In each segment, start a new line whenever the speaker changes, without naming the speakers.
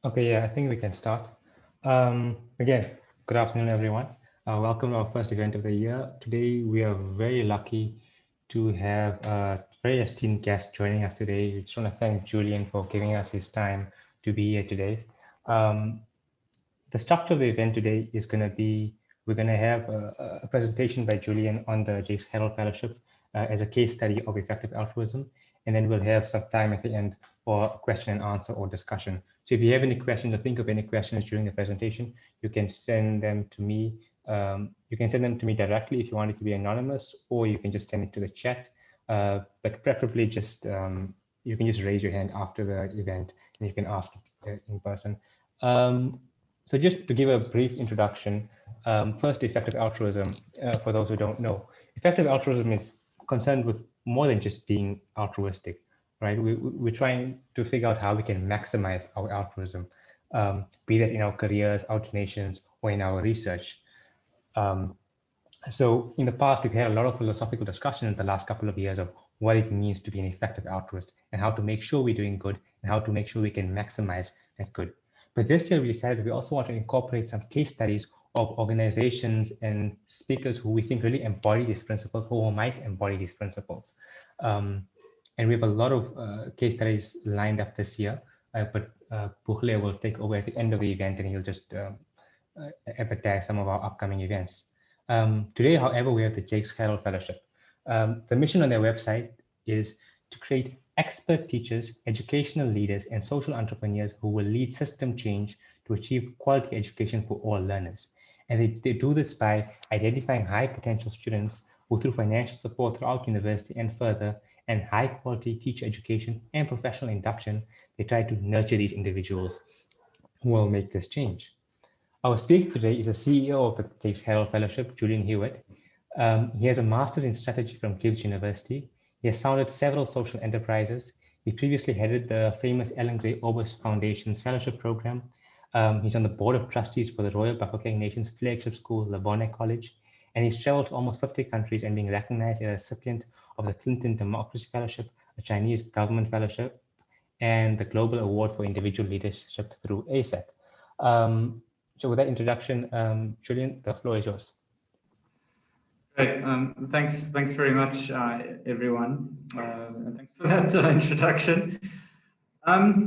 Okay, yeah, I think we can start. Again, good afternoon, everyone. Welcome to our first event of the year. Today, we are very lucky to have a very esteemed guest joining us today. We just want to thank Julian for giving us his time to be here today. The structure of the event today is going to be, we're going to have a presentation by Julian on the Jakes Gerwel Fellowship as a case study of effective altruism. And then we'll have some time at the end for a question and answer or discussion. So if you have any questions or think of any questions during the presentation, you can send them to me. You can send them to me directly if you want it to be anonymous, or you can just send it to the chat. But preferably just, you can just raise your hand after the event and you can ask it in person. So just to give a brief introduction, first, effective altruism, for those who don't know. Effective altruism is concerned with more than just being altruistic, right? We're trying to figure out how we can maximize our altruism, be that in our careers, our donations, or in our research. So in the past, we've had a lot of philosophical discussion in the last couple of years of what it means to be an effective altruist and how to make sure we're doing good and how to make sure we can maximize that good. But this year we decided we also want to incorporate some case studies of organizations and speakers who we think really embody these principles, who might embody these principles. And we have a lot of case studies lined up this year, but Bukhle will take over at the end of the event and he'll just advertise some of our upcoming events. Today, however, we have the Jakes Gerwel Fellowship. The mission on their website is to create expert teachers, educational leaders, and social entrepreneurs who will lead system change to achieve quality education for all learners. And they do this by identifying high potential students who, through financial support throughout university and further, and high quality teacher education and professional induction, they try to nurture these individuals who will make this change. Our speaker today is the CEO of the Jakes Gerwel Fellowship, Julian Hewitt. He has a master's in strategy from Gibbs University. He has founded several social enterprises. He previously headed the famous Ellen Gray Oberst Foundation's fellowship program. He's on the board of trustees for the Royal Bafokeng Nation's flagship school, Labone College, and he's traveled to almost 50 countries and being recognized as a recipient of the Clinton Democracy Fellowship, a Chinese government fellowship, and the Global Award for Individual Leadership through ASEC. So with that introduction, Julian, the floor is yours.
Great. Thanks very much, everyone. And thanks for that introduction.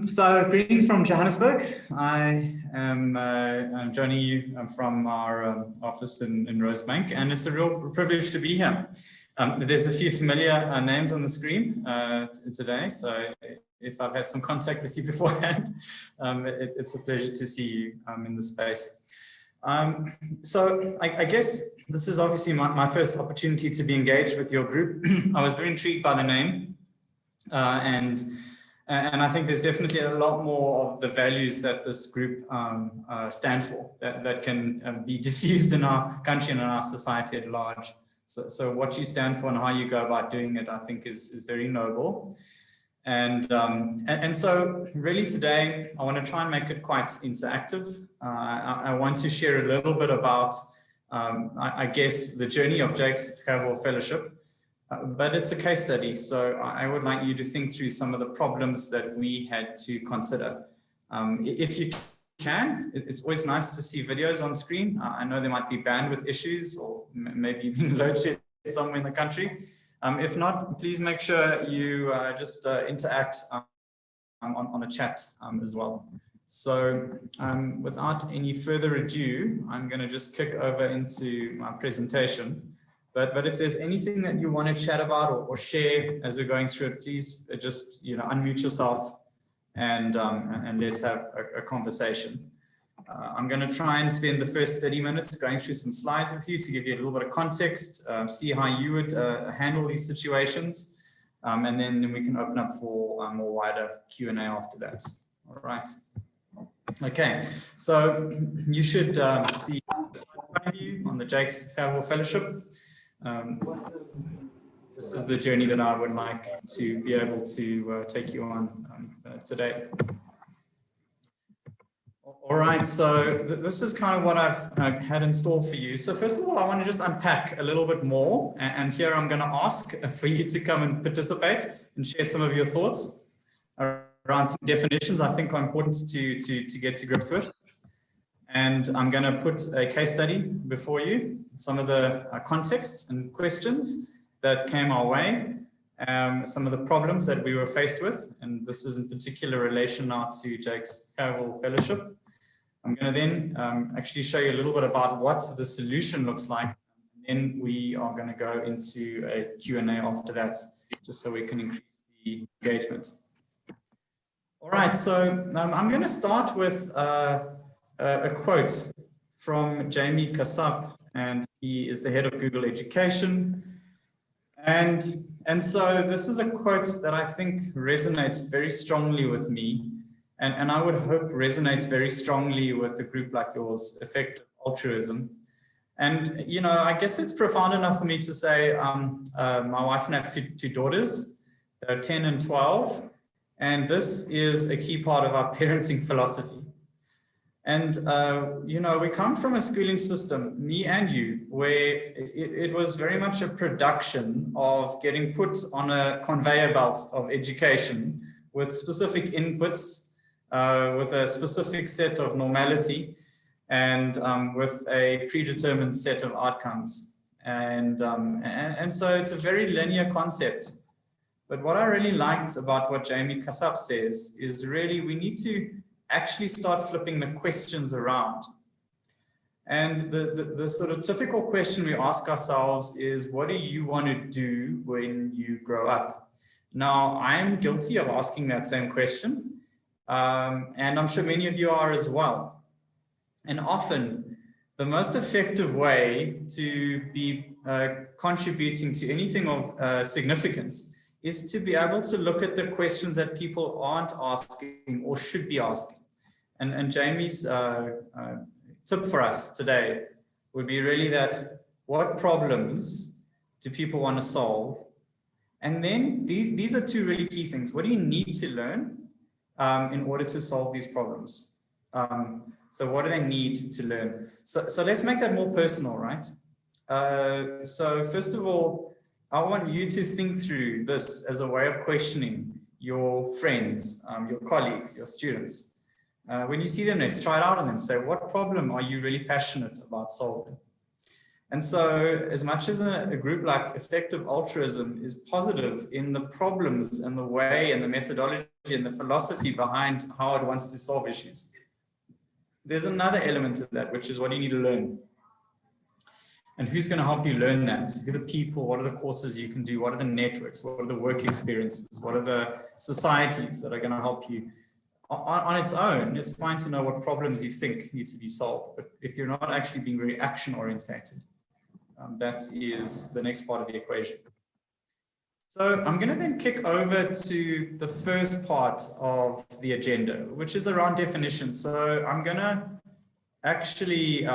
So greetings from Johannesburg. I am joining you from our office in Rosebank, and it's a real privilege to be here. There's a few familiar names on the screen today, so if I've had some contact with you beforehand, it's a pleasure to see you in the space. So I guess this is obviously my first opportunity to be engaged with your group. I was very intrigued by the name, and I think there's definitely a lot more of the values that this group stand for that can be diffused in our country and in our society at large. So what you stand for and how you go about doing it, I think is very noble. And so really today, I want to try and make it quite interactive. I want to share a little bit about, I guess, the journey of Jakes Gerwel Fellowship, but it's a case study. So I would like you to think through some of the problems that we had to consider. If you can, it's always nice to see videos on screen. I know there might be bandwidth issues or maybe being load shed somewhere in the country. If not, please make sure you just interact on a chat as well. So without any further ado, I'm going to just kick over into my presentation. But if there's anything that you want to chat about or share as we're going through it, please just unmute yourself and let's have a conversation. I'm going to try and spend the first 30 minutes going through some slides with you to give you a little bit of context, see how you would handle these situations, and then we can open up for a more wider Q&A after that. All right. Okay, so you should see the slide in front of you on the Jakes Gerwel Fellowship. This is the journey that I would like to be able to take you on today. All right, so this is kind of what I've had in store for you. So first of all, I want to just unpack a little bit more. And here I'm going to ask for you to come and participate and share some of your thoughts around some definitions I think are important to get to grips with. And I'm going to put a case study before you, some of the contexts and questions that came our way, some of the problems that we were faced with, and this is in particular relation now to Jakes Gerwel Fellowship. I'm going to then actually show you a little bit about what the solution looks like, and then we are going to go into a Q&A after that, just so we can increase the engagement. All right, so I'm going to start with a quote from Jamie Kassab, and he is the head of Google Education. And so this is a quote that I think resonates very strongly with me, and I would hope resonates very strongly with a group like yours, Effective Altruism. And, you know, I guess it's profound enough for me to say, my wife and I have two daughters, they're 10 and 12, and this is a key part of our parenting philosophy. And, you know, we come from a schooling system, me and you, where it was very much a production of getting put on a conveyor belt of education with specific inputs, with a specific set of normality, and with a predetermined set of outcomes. And so it's a very linear concept. But what I really liked about what Jamie Kassab says is really we need to actually start flipping the questions around. And the sort of typical question we ask ourselves is, what do you want to do when you grow up? Now, I'm guilty of asking that same question, and I'm sure many of you are as well. And often, the most effective way to be contributing to anything of significance is to be able to look at the questions that people aren't asking or should be asking. And Jamie's tip for us today would be really that, what problems do people want to solve? And then these are two really key things. What do you need to learn in order to solve these problems? So what do they need to learn? So let's make that more personal, right? So first of all, I want you to think through this as a way of questioning your friends, your colleagues, your students. When you see them next, try it out on them. Say, what problem are you really passionate about solving? And so as much as a group like Effective Altruism is positive in the problems and the way and the methodology and the philosophy behind how it wants to solve issues, there's another element to that, which is what you need to learn. And who's going to help you learn that? Who are the people? What are the courses you can do? What are the networks? What are the work experiences? What are the societies that are going to help you? On its own, it's fine to know what problems you think need to be solved. But if you're not actually being very action orientated, that is the next part of the equation. So I'm going to then kick over to the first part of the agenda, which is around definitions. So I'm going to actually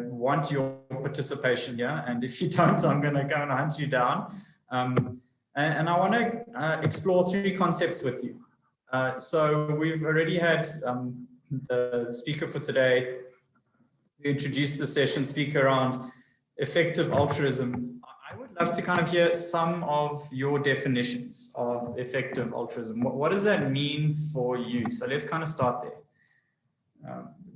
want your participation here. And if you don't, I'm going to go and hunt you down. And I want to explore three concepts with you. So we've already had the speaker for today who introduced the session, speak around effective altruism. I would love to kind of hear some of your definitions of effective altruism. What does that mean for you? So let's kind of start there.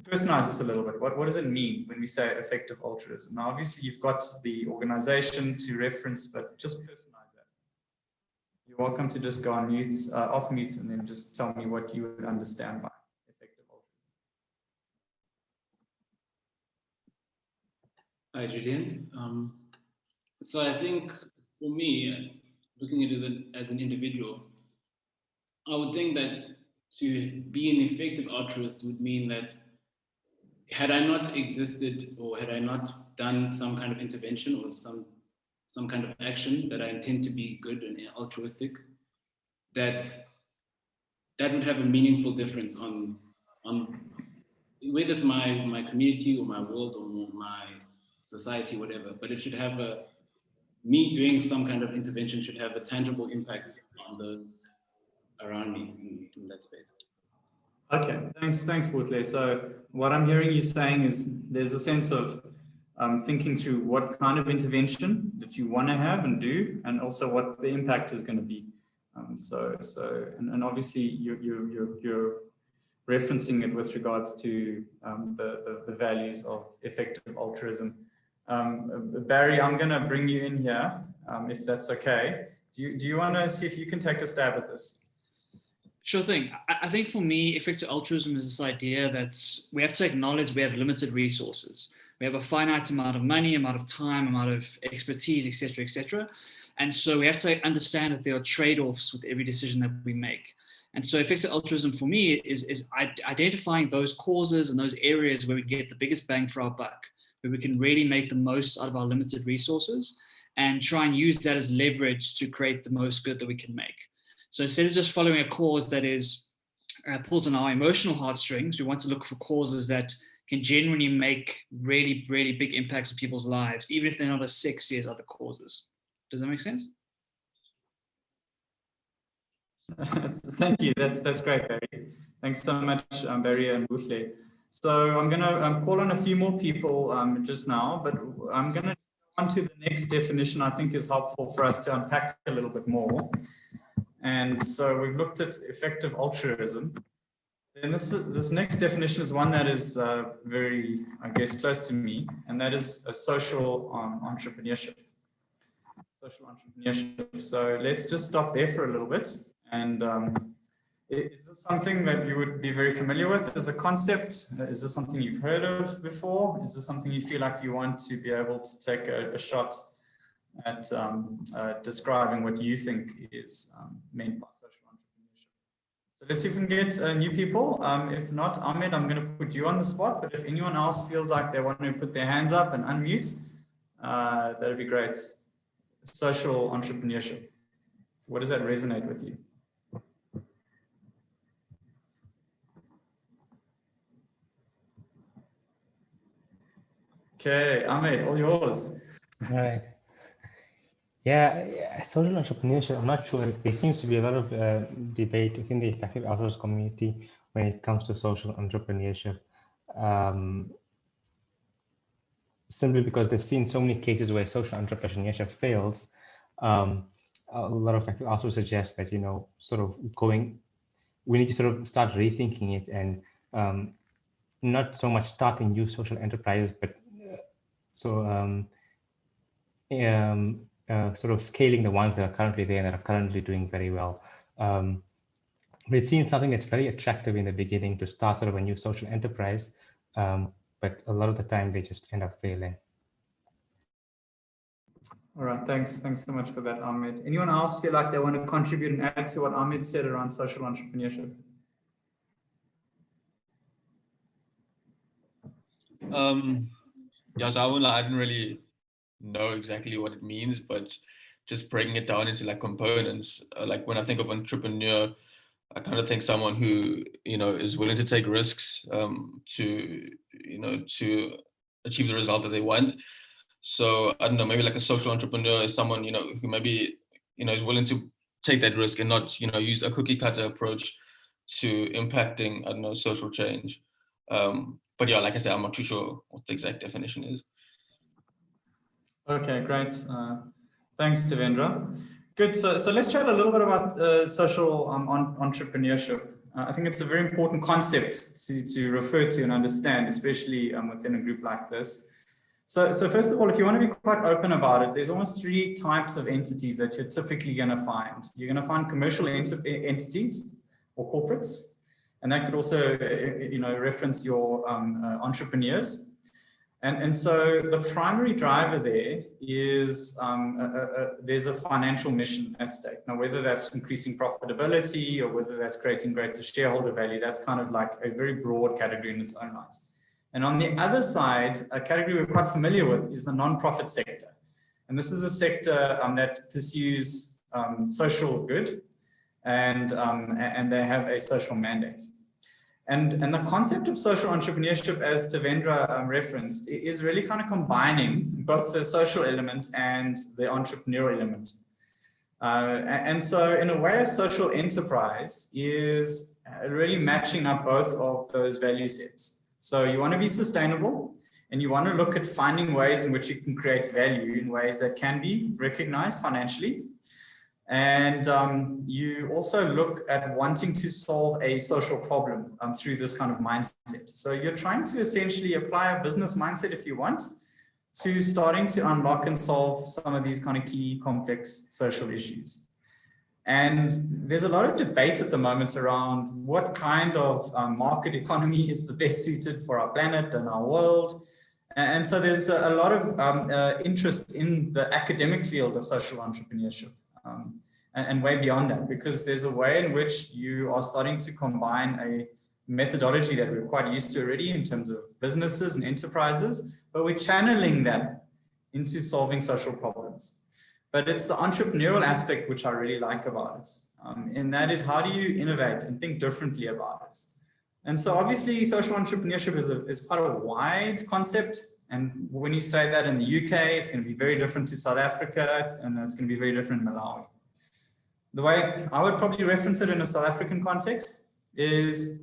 Personalize this a little bit. What does it mean when we say effective altruism? Now, obviously, you've got the organization to reference, but just personalize that. You're welcome to just go on mute, off mute, and then just tell me what you would understand by effective altruism.
Hi, Julian. So I think for me, looking at it as an individual, I would think that to be an effective altruist would mean that had I not existed or had I not done some kind of intervention or some kind of action that I intend to be good and altruistic, that would have a meaningful difference on whether it's my community or my world or my society, whatever, but it should have me doing some kind of intervention should have a tangible impact on those around me in that space.
Okay, thanks, Bootle. So what I'm hearing you saying is there's a sense of thinking through what kind of intervention that you want to have and do, and also what the impact is going to be. And obviously you're referencing it with regards to the values of effective altruism. Barry, I'm going to bring you in here, if that's okay. Do you want to see if you can take a stab at this?
Sure thing. I think for me, effective altruism is this idea that we have to acknowledge we have limited resources. We have a finite amount of money, amount of time, amount of expertise, etc., etc. And so we have to understand that there are trade-offs with every decision that we make. And so effective altruism for me is identifying those causes and those areas where we get the biggest bang for our buck, where we can really make the most out of our limited resources and try and use that as leverage to create the most good that we can make. So instead of just following a cause that is pulls on our emotional heartstrings, we want to look for causes that can genuinely make really, really big impacts on people's lives, even if they're not as sexy as other causes. Does that make sense?
Thank you. That's great, Barry. Thanks so much, Barry and Wuhle. So I'm going to call on a few more people just now, but I'm going to go on to the next definition I think is helpful for us to unpack a little bit more. And so we've looked at effective altruism. And this next definition is one that is very, I guess, close to me, and that is a social entrepreneurship. Social entrepreneurship. So let's just stop there for a little bit. And is this something that you would be very familiar with as a concept? Is this something you've heard of before? Is this something you feel like you want to be able to take a shot at describing what you think is meant by social entrepreneurship? So let's see if we can get new people. If not, Ahmed, I'm going to put you on the spot, but if anyone else feels like they want to put their hands up and unmute, that'd be great. Social entrepreneurship. What does that resonate with you? Okay, Ahmed, all yours.
All right. Yeah, social entrepreneurship, I'm not sure. There seems to be a lot of debate within the effective altruist community when it comes to social entrepreneurship. Simply because they've seen so many cases where social entrepreneurship fails. A lot of effective altruists suggest that, we need to sort of start rethinking it and not so much starting new social enterprises, but sort of scaling the ones that are currently there and that are currently doing very well. But it seems something that's very attractive in the beginning to start sort of a new social enterprise, but a lot of the time they just end up failing.
All right, thanks so much for that, Ahmed. Anyone else feel like they want to contribute and add to what Ahmed said around social entrepreneurship?
Yeah, so I didn't really know exactly what it means, but just breaking it down into like components, like when I think of entrepreneur, I kind of think someone who, is willing to take risks to achieve the result that they want. So I don't know, maybe like a social entrepreneur is someone, who maybe, is willing to take that risk and not, use a cookie cutter approach to impacting, I don't know, social change. But yeah, like I said, I'm not too sure what the exact definition is.
Okay, great. Thanks, Devendra. Good. So let's chat a little bit about social entrepreneurship. I think it's a very important concept to refer to and understand, especially within a group like this. So first of all, if you want to be quite open about it, there's almost three types of entities that you're typically going to find. You're going to find commercial entities or corporates, and that could also, reference your entrepreneurs. And so the primary driver there is there's a financial mission at stake. Now, whether that's increasing profitability or whether that's creating greater shareholder value, that's kind of like a very broad category in its own right. And on the other side, a category we're quite familiar with is the nonprofit sector. And this is a sector that pursues social good, and they have a social mandate. And the concept of social entrepreneurship, as Devendra referenced, is really kind of combining both the social element and the entrepreneurial element. And so in a way, a social enterprise is really matching up both of those value sets. So you want to be sustainable, and you want to look at finding ways in which you can create value in ways that can be recognized financially. And you also look at wanting to solve a social problem through this kind of mindset. So you're trying to essentially apply a business mindset, if you want, to starting to unlock and solve some of these kind of key complex social issues. And there's a lot of debate at the moment around what kind of market economy is the best suited for our planet and our world. And so there's a lot of interest in the academic field of social entrepreneurship. And way beyond that, because there's a way in which you are starting to combine a methodology that we're quite used to already in terms of businesses and enterprises, but we're channeling that into solving social problems. But it's the entrepreneurial aspect which I really like about it. And that is, how do you innovate and think differently about it? And so obviously social entrepreneurship is quite a wide concept. And when you say that in the UK, it's going to be very different to South Africa, and it's going to be very different in Malawi. The way I would probably reference it in a South African context is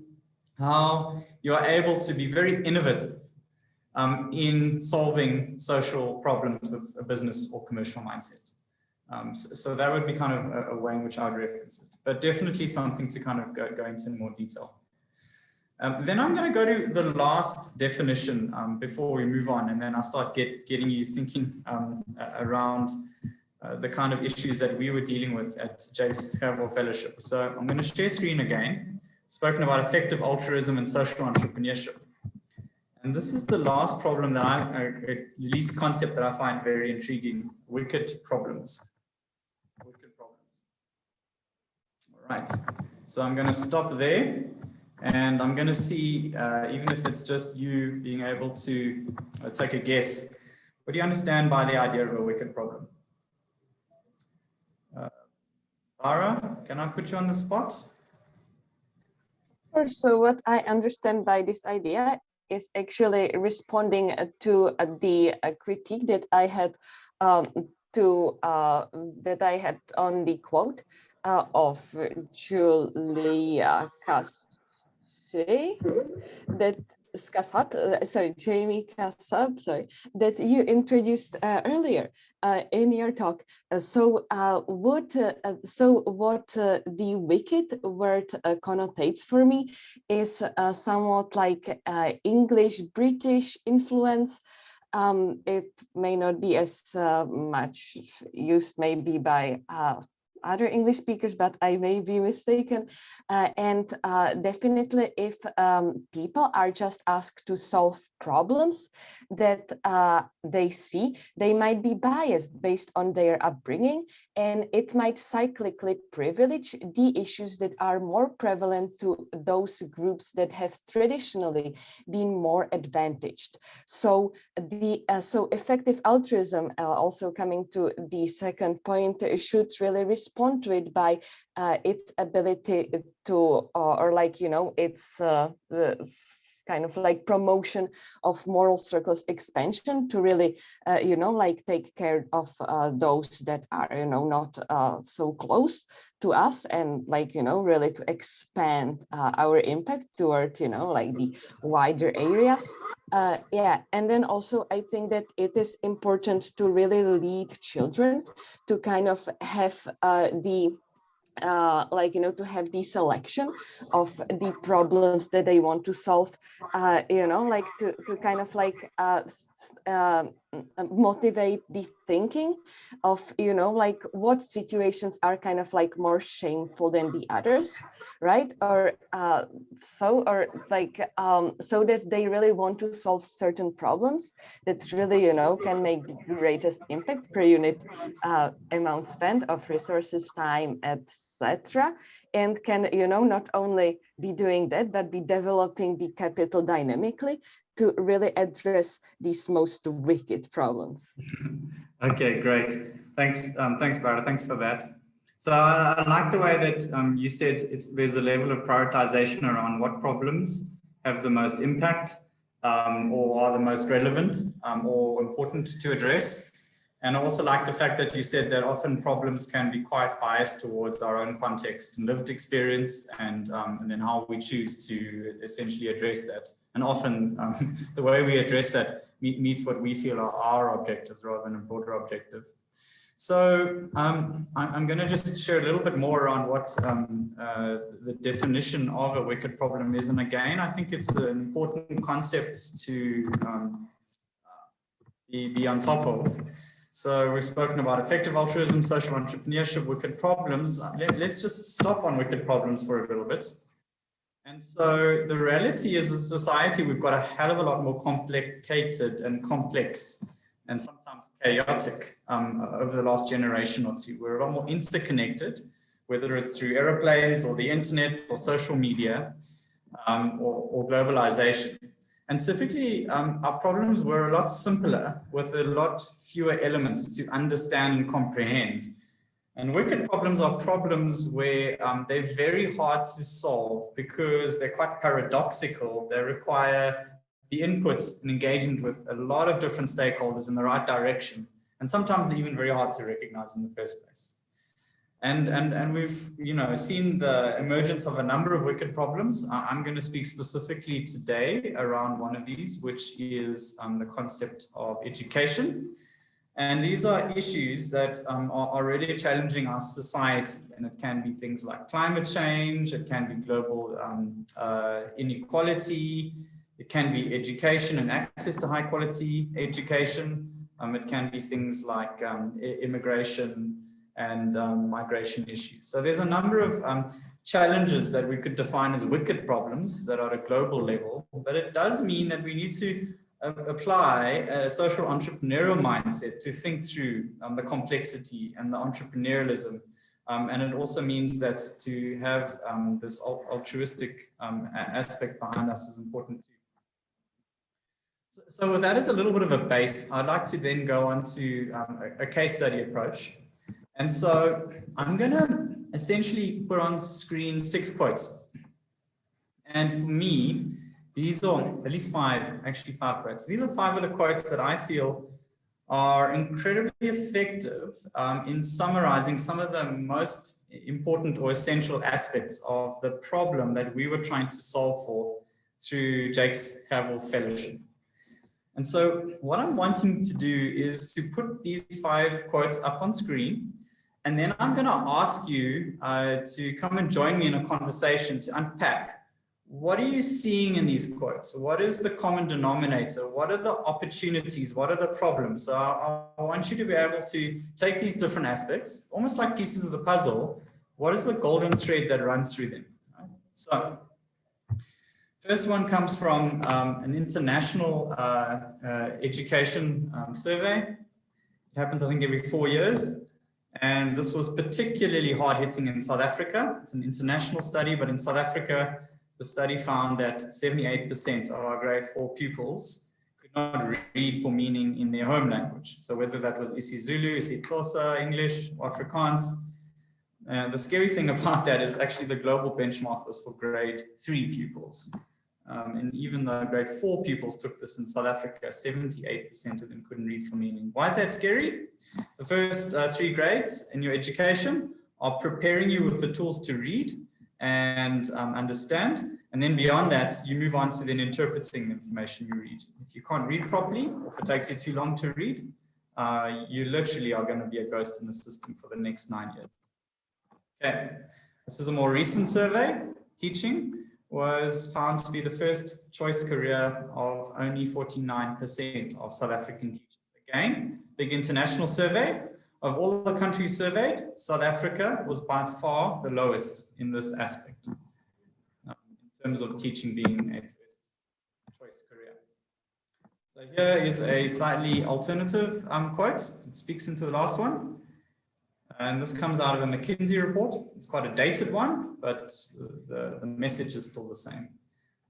how you are able to be very innovative in solving social problems with a business or commercial mindset. So that would be kind of a way in which I would reference it, but definitely something to kind of go into in more detail. Then I'm going to go to the last definition before we move on, and then I'll start getting you thinking around the kind of issues that we were dealing with at Jakes Gerwel Fellowship. So I'm going to share screen again, spoken about effective altruism and social entrepreneurship. And this is the last problem that least concept that I find very intriguing: wicked problems. Wicked problems. All right. So I'm going to stop there, and I'm going to see, even if it's just you being able to take a guess, what do you understand by the idea of a wicked problem? Lara, can I put you on the spot?
So what I understand by this idea is actually responding to the critique that I had that I had on the quote of Julia Jamie Kassab, that you introduced earlier in your talk. So what the wicked word connotates for me is somewhat like English British influence. It may not be as much used maybe by other English speakers, but I may be mistaken. And definitely if people are just asked to solve problems that they see, they might be biased based on their upbringing, and it might cyclically privilege the issues that are more prevalent to those groups that have traditionally been more advantaged. So so effective altruism, also coming to the second point, should really respond to it by its ability to, its kind of like promotion of moral circles expansion to really, take care of those that are, not so close to us, and really to expand our impact toward, the wider areas. And then also I think that it is important to really lead children to kind of have to have the selection of the problems that they want to solve, to kind of motivate the thinking of, what situations are kind of like more shameful than the others, right? Or so that they really want to solve certain problems that really, can make the greatest impacts per unit amount spent of resources, time, etc. And can, not only be doing that, but be developing the capital dynamically to really address these most wicked problems.
Okay, great. Thanks, Barbara. Thanks for that. So I like the way that you said there's a level of prioritization around what problems have the most impact or are the most relevant or important to address. And I also like the fact that you said that often problems can be quite biased towards our own context and lived experience, and then how we choose to essentially address that. And often the way we address that meets what we feel are our objectives rather than a broader objective. So I'm going to just share a little bit more around what the definition of a wicked problem is. And again, I think it's an important concept to be on top of. So we've spoken about effective altruism, social entrepreneurship, wicked problems. Let's just stop on wicked problems for a little bit. And so the reality is, as a society, we've got a hell of a lot more complicated and complex and sometimes chaotic over the last generation or two. We're a lot more interconnected, whether it's through airplanes or the internet or social media or globalization. And typically, our problems were a lot simpler with a lot fewer elements to understand and comprehend. And wicked problems are problems where they're very hard to solve because they're quite paradoxical. They require the input and engagement with a lot of different stakeholders in the right direction. And sometimes they're even very hard to recognize in the first place. And we've seen the emergence of a number of wicked problems. I'm going to speak specifically today around one of these, which is the concept of education. And these are issues that are really challenging our society. And it can be things like climate change, it can be global inequality, it can be education and access to high quality education. It can be things like immigration and migration issues. So there's a number of challenges that we could define as wicked problems that are at a global level, but it does mean that we need to apply a social entrepreneurial mindset to think through the complexity and the entrepreneurialism. And it also means that to have this altruistic aspect behind us is important too. So with that as a little bit of a base, I'd like to then go on to a case study approach. And so I'm going to essentially put on screen 6 quotes. And for me, these are at least 5 quotes. These are 5 of the quotes that I feel are incredibly effective in summarizing some of the most important or essential aspects of the problem that we were trying to solve for through Jakes Gerwel Fellowship. And so what I'm wanting to do is to put these 5 quotes up on screen, and then I'm going to ask you to come and join me in a conversation to unpack what are you seeing in these quotes? What is the common denominator? What are the opportunities? What are the problems? So I want you to be able to take these different aspects, almost like pieces of the puzzle. What is the golden thread that runs through them? So first one comes from an international education survey. It happens, I think, every 4 years. And this was particularly hard hitting in South Africa. It's an international study, but in South Africa, the study found that 78% of our grade 4 pupils could not read for meaning in their home language. So whether that was isiZulu, isiXhosa, English, or Afrikaans. The scary thing about that is actually the global benchmark was for grade 3 pupils. And even though grade 4 pupils took this in South Africa, 78% of them couldn't read for meaning. Why is that scary? The first 3 grades in your education are preparing you with the tools to read and understand. And then beyond that, you move on to then interpreting the information you read. If you can't read properly, or if it takes you too long to read, you literally are going to be a ghost in the system for the next 9 years. Okay, this is a more recent survey. Teaching was found to be the first choice career of only 49% of South African teachers. Again, big international survey. Of all the countries surveyed, South Africa was by far the lowest in this aspect, in terms of teaching being a first choice career. So here is a slightly alternative quote. It speaks into the last one. And this comes out of a McKinsey report. It's quite a dated one, but the message is still the same.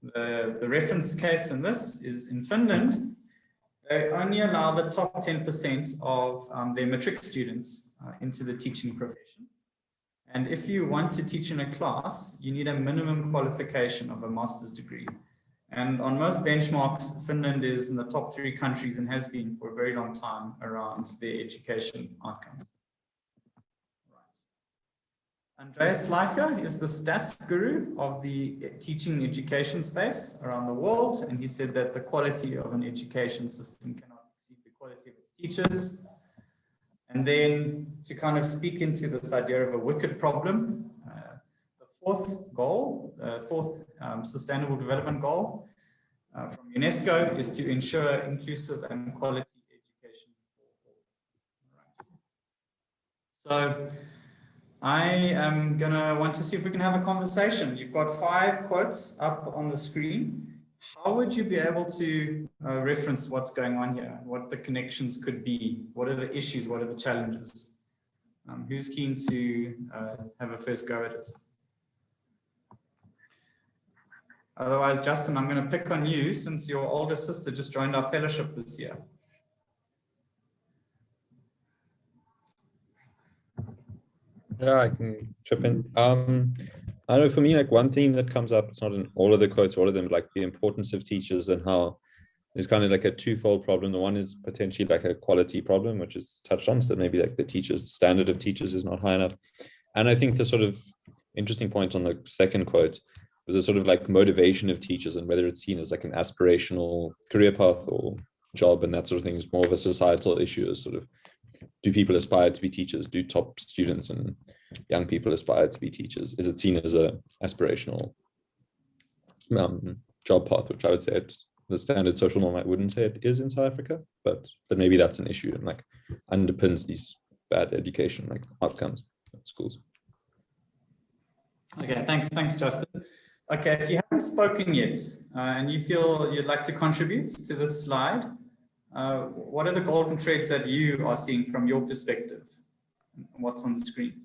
The reference case in this is in Finland. They only allow the top 10% of their matric students into the teaching profession. And if you want to teach in a class, you need a minimum qualification of a master's degree. And on most benchmarks, Finland is in the top 3 countries and has been for a very long time around their education outcomes. Andreas Schleicher is the stats guru of the teaching education space around the world, and he said that the quality of an education system cannot exceed the quality of its teachers. And then to kind of speak into this idea of a wicked problem, the fourth goal, fourth Sustainable Development Goal from UNESCO is to ensure inclusive and quality education for all. Right. So I am going to want to see if we can have a conversation. You've got 5 quotes up on the screen. How would you be able to reference what's going on here, what the connections could be? What are the issues? What are the challenges? Who's keen to have a first go at it? Otherwise, Justin, I'm going to pick on you since your older sister just joined our fellowship this year.
Yeah, I can chip in. I know for me, like one theme that comes up, it's not in all of the quotes, all of them, like the importance of teachers and how there's kind of like a twofold problem. The one is potentially like a quality problem, which is touched on, so maybe like the teachers, standard of teachers is not high enough. And I think the sort of interesting point on the second quote was a sort of like motivation of teachers and whether it's seen as like an aspirational career path or job and that sort of thing is more of a societal issue as sort of, do people aspire to be teachers? Do top students and young people aspire to be teachers? Is it seen as a aspirational job path, which I would say it's the standard social norm. I wouldn't say it is in South Africa, but maybe that's an issue and like underpins these bad education like outcomes at schools.
Okay, thanks, Justin. Okay, if you haven't spoken yet and you feel you'd like to contribute to this slide, what are the golden threads that you are seeing from your perspective? What's on the screen?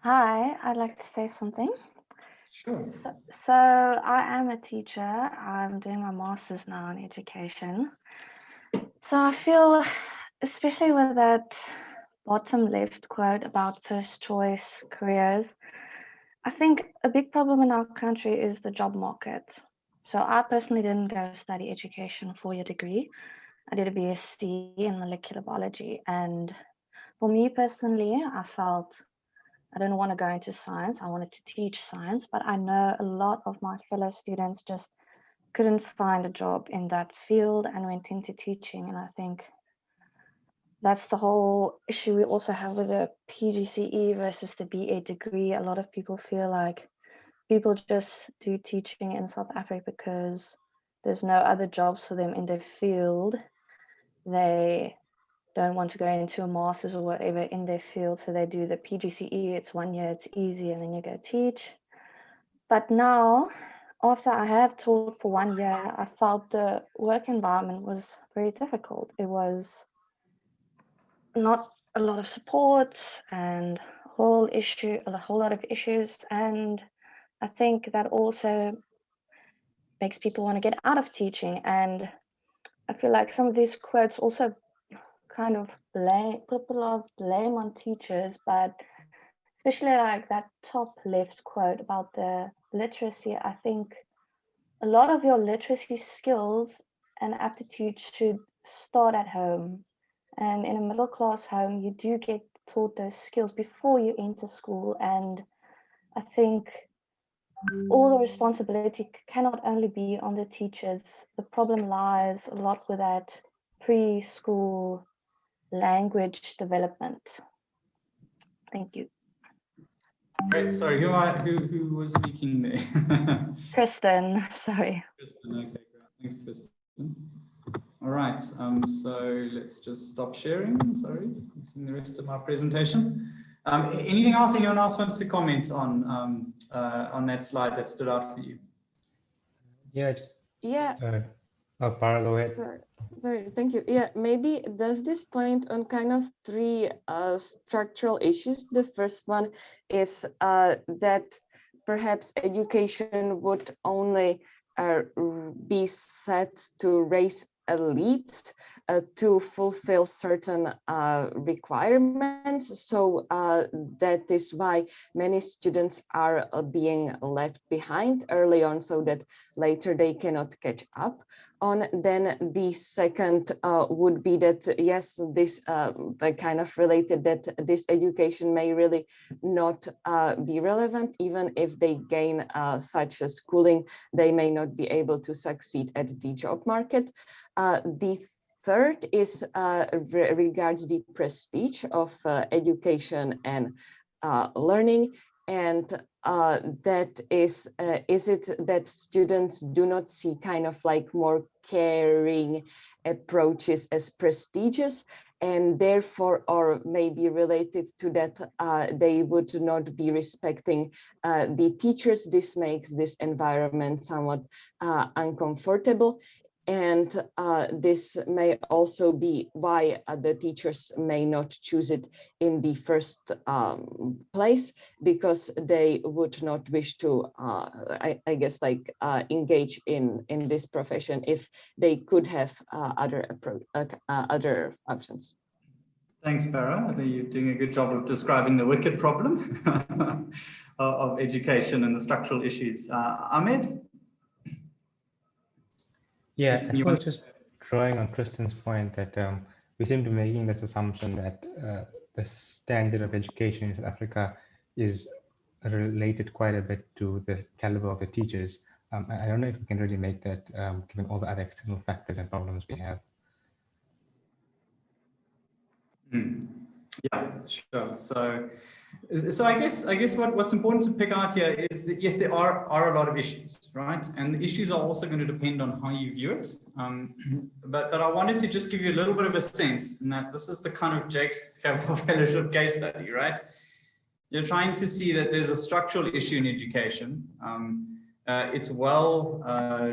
Hi, I'd like to say something.
Sure.
So I am a teacher. I'm doing my master's now in education. So I feel, especially with that bottom left quote about first choice careers, I think a big problem in our country is the job market. So I personally didn't go study education for your degree. I did a BSc in molecular biology. And for me personally, I felt I didn't want to go into science. I wanted to teach science, but I know a lot of my fellow students just couldn't find a job in that field and went into teaching. And I think that's the whole issue we also have with the PGCE versus the BA degree. A lot of people feel like people just do teaching in South Africa because there's no other jobs for them in their field. They don't want to go into a master's or whatever in their field, so they do the PGCE. It's 1 year, it's easy, and then you go teach. But now, after I have taught for 1 year, I felt the work environment was very difficult. It was not a lot of support and a whole lot of issues. And I think that also makes people want to get out of teaching. And I feel like some of these quotes also kind of put a lot of blame on teachers, but especially like that top left quote about the literacy, I think a lot of your literacy skills and aptitude should start at home. And in a middle class home, you do get taught those skills before you enter school. And I think all the responsibility cannot only be on the teachers. The problem lies a lot with that preschool language development. Thank you.
Great. Sorry, who was speaking there?
Kristen, sorry.
Kristen, okay, great. Thanks, Kristen. All right, so let's just stop sharing. Sorry, I'm seeing the rest of my presentation. Anything else anyone else wants to comment on that slide that stood out for you?
Yeah. Para, go ahead.
Sorry, thank you. Yeah, maybe does this point on kind of 3 structural issues. The first one is that perhaps education would only be set to raise elites to fulfill certain requirements. So that is why many students are being left behind early on so that later they cannot catch up on. Then the second would be that, yes, this kind of related that this education may really not be relevant. Even if they gain such a schooling, they may not be able to succeed at the job market. The third is regards the prestige of education and learning, and that is it that students do not see kind of like more caring approaches as prestigious, and therefore, or maybe related to that, they would not be respecting the teachers. This makes this environment somewhat uncomfortable. And this may also be why the teachers may not choose it in the first place, because they would not wish to, I guess, like engage in this profession if they could have other options.
Thanks, Bara. I think you're doing a good job of describing the wicked problem of education and the structural issues. Ahmed?
Yeah, I suppose just drawing on Kristen's point that we seem to be making this assumption that the standard of education in South Africa is related quite a bit to the caliber of the teachers. I don't know if we can really make that given all the other external factors and problems we have.
Yeah, sure. So I guess what's important to pick out here is that yes, there are a lot of issues, right? And the issues are also going to depend on how you view it. But I wanted to just give you a little bit of a sense in that this is the kind of Jakes Gerwel Fellowship case study, right? You're trying to see that there's a structural issue in education. It's well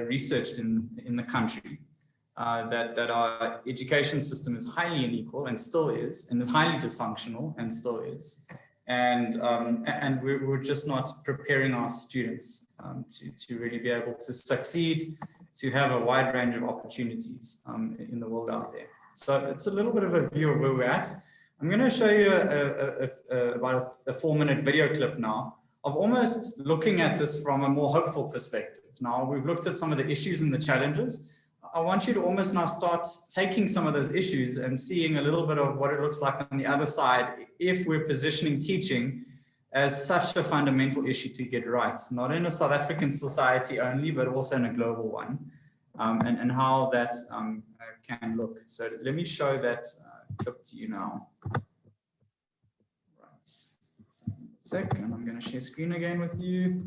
researched in the country. That our education system is highly unequal and still is, and is highly dysfunctional and still is, and we're just not preparing our students to really be able to succeed, to have a wide range of opportunities in the world out there. So it's a little bit of a view of where we're at. I'm going to show you about a 4-minute video clip now of almost looking at this from a more hopeful perspective. Now we've looked at some of the issues and the challenges. I want you to almost now start taking some of those issues and seeing a little bit of what it looks like on the other side if we're positioning teaching as such a fundamental issue to get right, not in a South African society only, but also in a global one, and how that can look. So let me show that clip to you now. Right, so a second, I'm going to share screen again with you.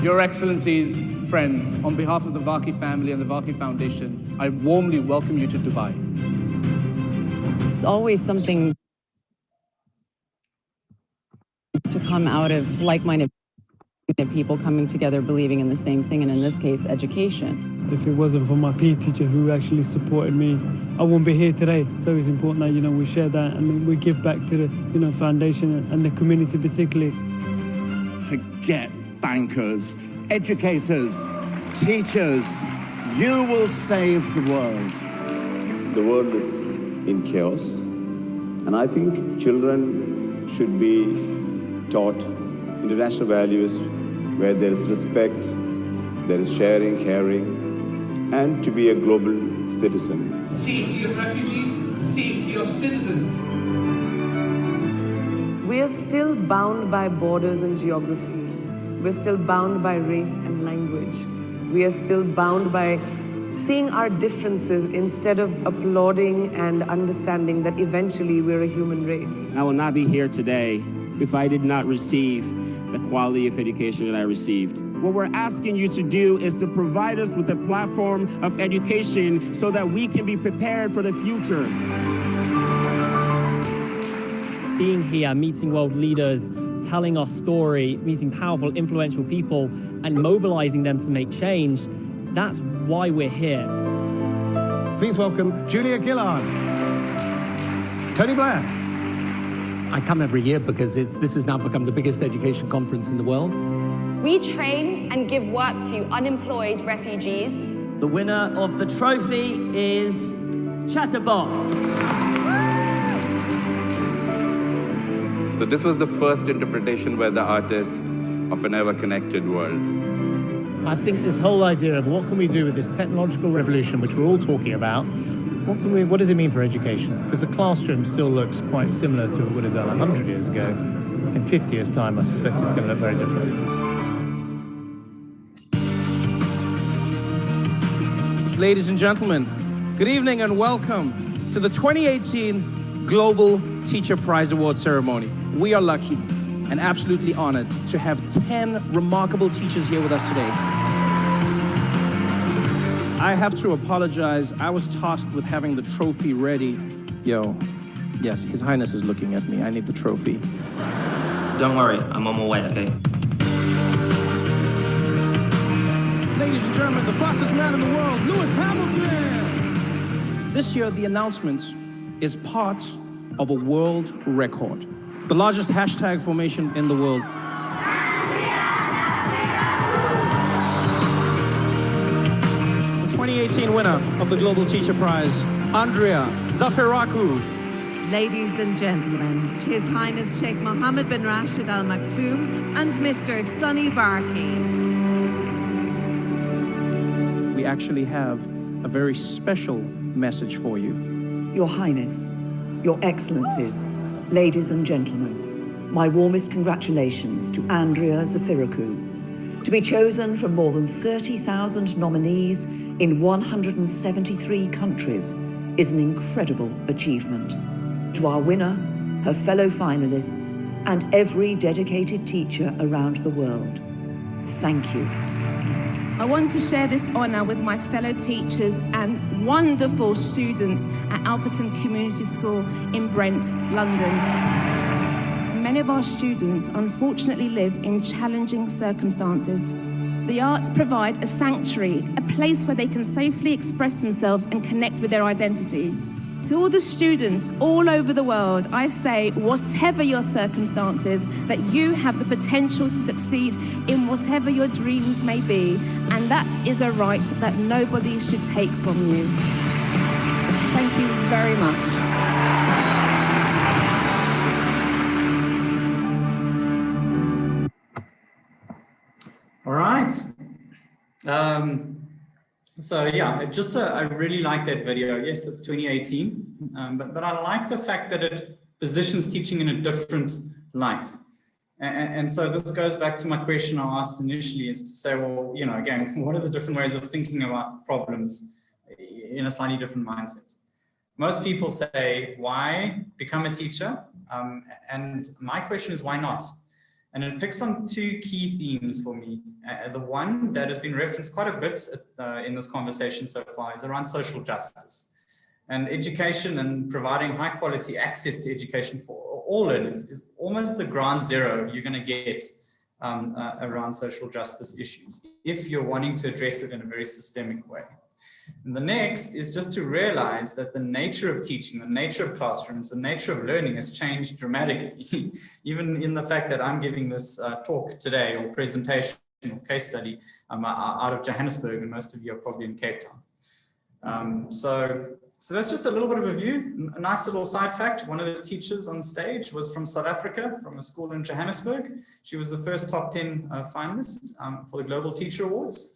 Your Excellencies, friends, on behalf of the Vaki family and the Vaki Foundation, I warmly welcome you to Dubai.
It's always something to come out of like-minded people coming together, believing in the same thing, and in this case, education.
If it wasn't for my PE teacher who actually supported me, I wouldn't be here today. So it's important that, we share that and we give back to the, foundation and the community particularly.
Forget bankers, educators, teachers. You will save the world.
The world is in chaos, and I think children should be taught international values where there is respect, there is sharing, caring, and to be a global citizen.
Safety of refugees, safety of citizens.
We are still bound by borders and geography. We're still bound by race and language. We are still bound by seeing our differences instead of applauding and understanding that eventually we're a human race.
I will not be here today if I did not receive the quality of education that I received. What we're asking you to do is to provide us with a platform of education so that we can be prepared for the future.
Being here, meeting world leaders, telling our story, meeting powerful, influential people, and mobilizing them to make change, that's why we're here.
Please welcome Julia Gillard, Tony Blair.
I come every year because this has now become the biggest education conference in the world.
We train and give work to unemployed refugees.
The winner of the trophy is Chatterbox.
So this was the first interpretation by the artist of an ever-connected world.
I think this whole idea of what can we do with this technological revolution, which we're all talking about, what does it mean for education? Because the classroom still looks quite similar to what it would have done 100 years ago. In 50 years' time, I suspect it's going to look very different.
Ladies and gentlemen, good evening and welcome to the 2018 Global Teacher Prize Award ceremony. We are lucky and absolutely honored to have 10 remarkable teachers here with us today. I have to apologize. I was tasked with having the trophy ready. Yes, His Highness is looking at me. I need the trophy.
Don't worry, I'm on my way, okay?
Ladies and gentlemen, the fastest man in the world, Lewis Hamilton! This year, the announcement is part of a world record. The largest hashtag formation in the world. The 2018 winner of the Global Teacher Prize, Andrea Zafiraku.
Ladies and gentlemen, His Highness Sheikh Mohammed bin Rashid Al Maktoum and Mr. Sunny Varkey.
We actually have a very special message for you.
Your Highness, Your Excellencies, ladies and gentlemen, my warmest congratulations to Andrea Zafiraku. To be chosen from more than 30,000 nominees in 173 countries is an incredible achievement. To our winner, her fellow finalists, and every dedicated teacher around the world, thank you.
I want to share this honour with my fellow teachers and wonderful students at Alperton Community School in Brent, London. Many of our students unfortunately live in challenging circumstances. The arts provide a sanctuary, a place where they can safely express themselves and connect with their identity. To all the students all over the world, I say, whatever your circumstances, that you have the potential to succeed in whatever your dreams may be, and that is a right that nobody should take from you. Thank you very much.
All right. So yeah, I really like that video. Yes, it's 2018, but I like the fact that it positions teaching in a different light. And so this goes back to my question I asked initially, is to say, well, again, what are the different ways of thinking about problems in a slightly different mindset? Most people say, why become a teacher? And my question is, why not? And it picks on two key themes for me. The one that has been referenced quite a bit in this conversation so far is around social justice. And education and providing high quality access to education for all learners is almost the ground zero you're going to get around social justice issues, if you're wanting to address it in a very systemic way. And the next is just to realize that the nature of teaching, the nature of classrooms, the nature of learning has changed dramatically, even in the fact that I'm giving this talk today, or presentation or case study out of Johannesburg, and most of you are probably in Cape Town. So that's just a little bit of a view. A nice little side fact, one of the teachers on stage was from South Africa, from a school in Johannesburg. She was the first top 10 finalist for the Global Teacher Awards.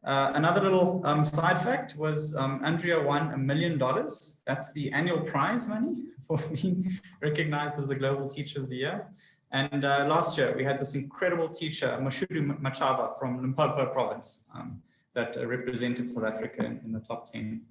Another little side fact was Andrea won $1 million. That's the annual prize money for being recognized as the Global Teacher of the Year. And last year, we had this incredible teacher, Mashudu Machaba from Limpopo province, that represented South Africa in the top 10.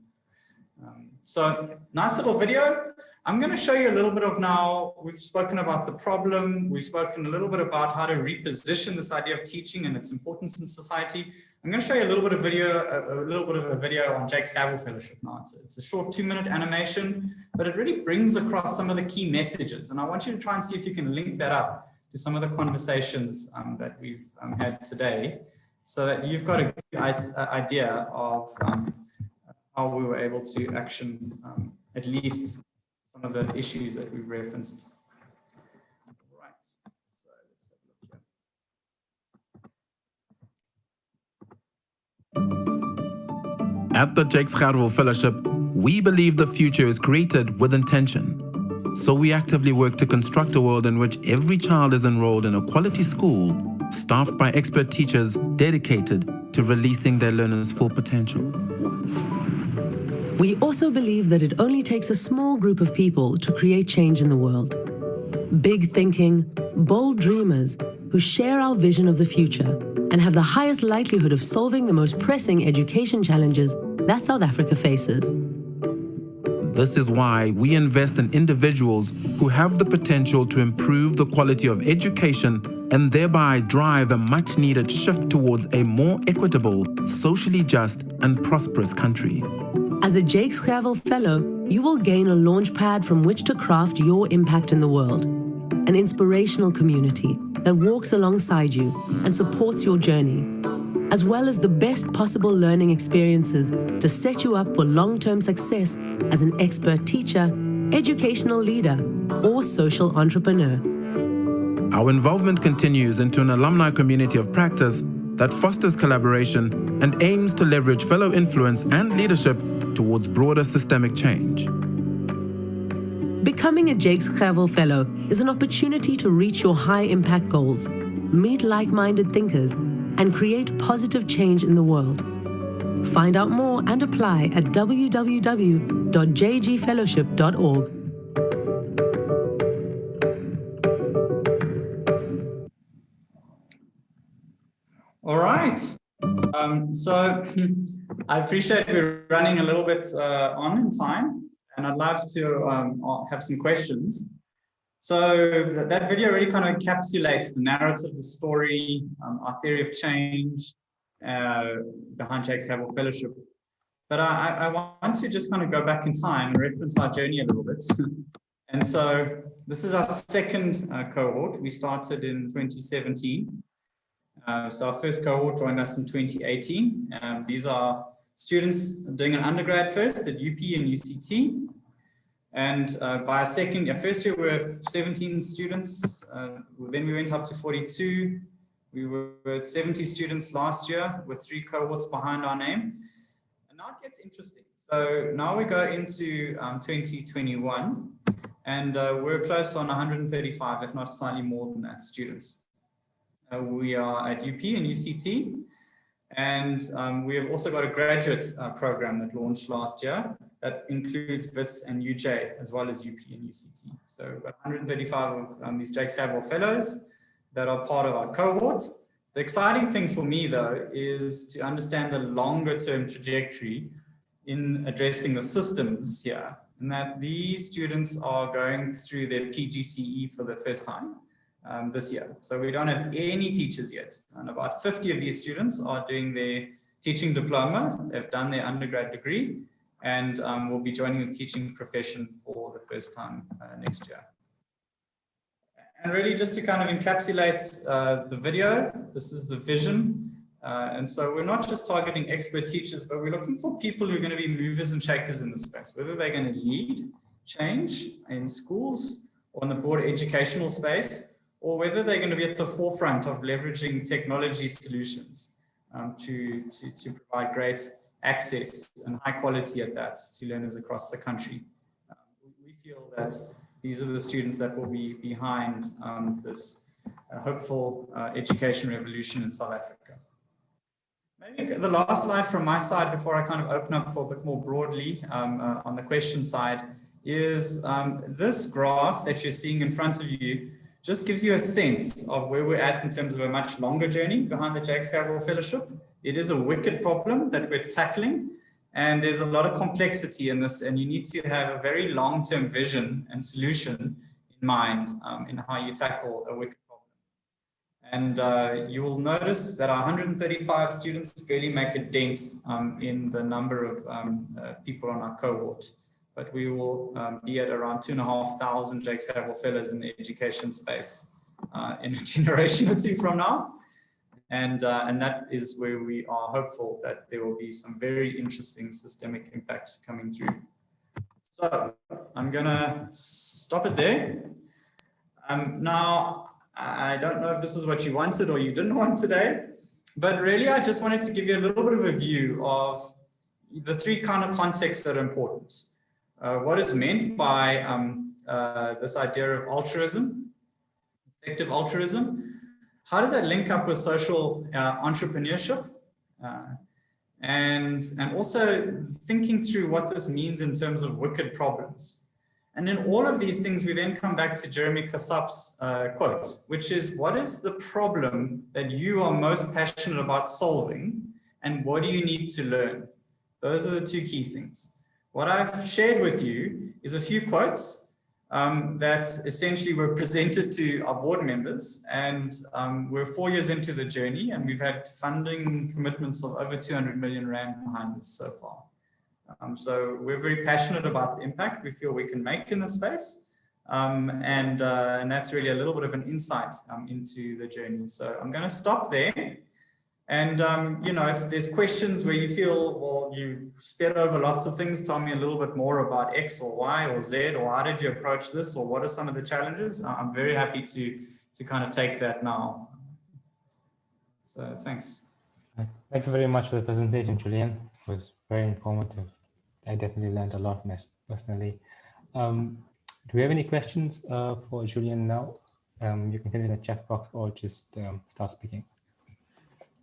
So nice little video. I'm going to show you a little bit of now, we've spoken about the problem. We've spoken a little bit about how to reposition this idea of teaching and its importance in society. I'm going to show you a little bit of a video on Jakes Gerwel Fellowship now. It's a short 2-minute animation, but it really brings across some of the key messages. And I want you to try and see if you can link that up to some of the conversations that we've had today, so that you've got a good idea of how we were able to action at least some of the issues that we've referenced. Right, so let's have a look here.
At the Jakes Gerwel Fellowship, we believe the future is created with intention.
So we actively work to construct a world in which every child is enrolled in a quality school, staffed by expert teachers dedicated to releasing their learners' full potential.
We also believe that it only takes a small group of people to create change in the world. Big thinking, bold dreamers who share our vision of the future and have the highest likelihood of solving the most pressing education challenges that South Africa faces.
This is why we invest in individuals who have the potential to improve the quality of education and thereby drive a much-needed shift towards a more equitable, socially just, and prosperous country.
As a Jakes Gerwel Fellow, you will gain a launch pad from which to craft your impact in the world, an inspirational community that walks alongside you and supports your journey, as well as the best possible learning experiences to set you up for long-term success as an expert teacher, educational leader, or social entrepreneur.
Our involvement continues into an alumni community of practice that fosters collaboration and aims to leverage fellow influence and leadership towards broader systemic change.
Becoming a Jakes Gerwel Fellow is an opportunity to reach your high-impact goals, meet like-minded thinkers, and create positive change in the world. Find out more and apply at www.jgfellowship.org.
All right. So I appreciate we're running a little bit on in time, and I'd love to have some questions. So that video really kind of encapsulates the narrative, the story, our theory of change behind Jakes Gerwel Fellowship. But I want to just kind of go back in time and reference our journey a little bit. And so this is our second cohort. We started in 2017. So our first cohort joined us in 2018. These are students doing an undergrad first at UP and UCT. And by our first year, we were 17 students. Then we went up to 42. We were at 70 students last year with 3 cohorts behind our name. And now it gets interesting. So now we go into 2021, and we're close on 135, if not slightly more than that, students. We are at UP and UCT, and we have also got a graduate program that launched last year that includes WITS and UJ, as well as UP and UCT. So we've got 135 of these Jakes Gerwel Fellows that are part of our cohort. The exciting thing for me, though, is to understand the longer term trajectory in addressing the systems here, and that these students are going through their PGCE for the first time this year. So we don't have any teachers yet, and about 50 of these students are doing their teaching diploma. They've done their undergrad degree, and will be joining the teaching profession for the first time next year. And really, just to kind of encapsulate the video, this is the vision. And so we're not just targeting expert teachers, but we're looking for people who are going to be movers and shakers in the space, whether they're going to lead change in schools or in the broader educational space, or whether they're going to be at the forefront of leveraging technology solutions to provide great access and high quality at that to learners across the country. We feel that these are the students that will be behind this hopeful education revolution in South Africa. Maybe the last slide from my side before I kind of open up for a bit more broadly on the question side is this graph that you're seeing in front of you just gives you a sense of where we're at in terms of a much longer journey behind the Jakes Gerwel Fellowship. It is a wicked problem that we're tackling, and there's a lot of complexity in this, and you need to have a very long-term vision and solution in mind in how you tackle a wicked problem. And you will notice that our 135 students barely make a dent in the number of people on our cohort. But we will be at around 2,500 Jakes Gerwel Fellows in the education space in a generation or two from now. And that is where we are hopeful that there will be some very interesting systemic impact coming through. So I'm going to stop it there. Now, I don't know if this is what you wanted or you didn't want today, but really I just wanted to give you a little bit of a view of the 3 kind of contexts that are important. What is meant by this idea of altruism, effective altruism. How does that link up with social entrepreneurship? And also thinking through what this means in terms of wicked problems. And in all of these things, we then come back to Jeremy Kassap's quote, which is, what is the problem that you are most passionate about solving, and what do you need to learn? Those are the two key things. What I've shared with you is a few quotes that essentially were presented to our board members, and we're 4 years into the journey, and we've had funding commitments of over 200 million Rand behind this so far. So we're very passionate about the impact we feel we can make in the space, and that's really a little bit of an insight into the journey. So I'm going to stop there. And, you know, if there's questions where you feel, well, you sped over lots of things, tell me a little bit more about X or Y or Z, or how did you approach this, or what are some of the challenges? I'm very happy to kind of take that now. So thanks.
Thank you very much for the presentation, Julian. It was very informative. I definitely learned a lot personally. Do we have any questions for Julian now? You can tell in the chat box or just start speaking.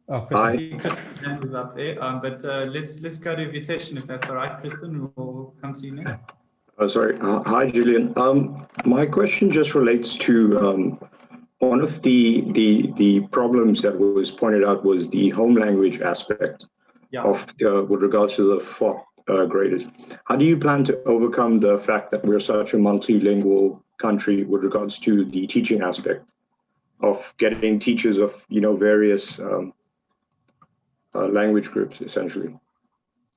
Oh,
I see Kristen's hand is up there, but let's go to Vitesh, if that's all right. Kristen, we'll come to you next.
Sorry. Hi, Julian. My question just relates to one of the problems that was pointed out was the home language aspect of with regards to the fourth graders. How do you plan to overcome the fact that we're such a multilingual country with regards to the teaching aspect of getting teachers of various language groups, essentially?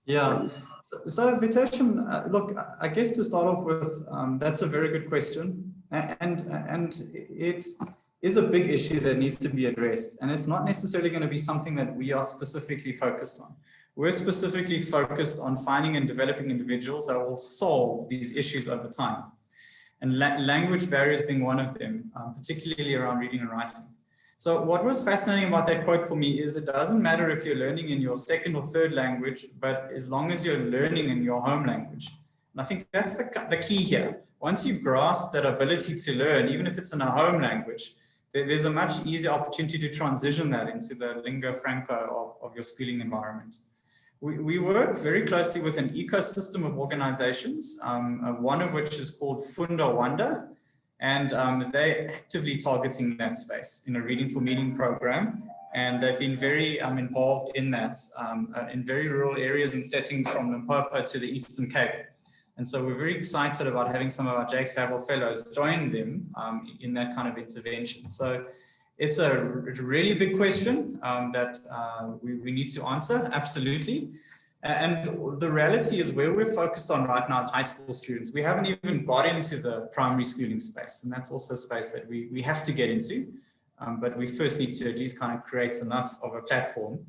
Yeah. So Vitesh, look, I guess to start off with, that's a very good question, and it is a big issue that needs to be addressed, and it's not necessarily going to be something that we are specifically focused on. We're specifically focused on finding and developing individuals that will solve these issues over time, and language barriers being one of them, particularly around reading and writing. So what was fascinating about that quote for me is it doesn't matter if you're learning in your second or third language, but as long as you're learning in your home language. And I think that's the key here. Once you've grasped that ability to learn, even if it's in a home language, there's a much easier opportunity to transition that into the lingua franca of your schooling environment. We work very closely with an ecosystem of organizations, one of which is called Funda Wanda, and they're actively targeting that space in a Reading for Meaning program. And they've been very involved in that, in very rural areas and settings from Limpopo to the Eastern Cape. And so we're very excited about having some of our Jakes Gerwel Fellows join them in that kind of intervention. So it's a really big question that we need to answer, absolutely. And the reality is where we're focused on right now is high school students. We haven't even got into the primary schooling space, and that's also a space that we have to get into. But we first need to at least kind of create enough of a platform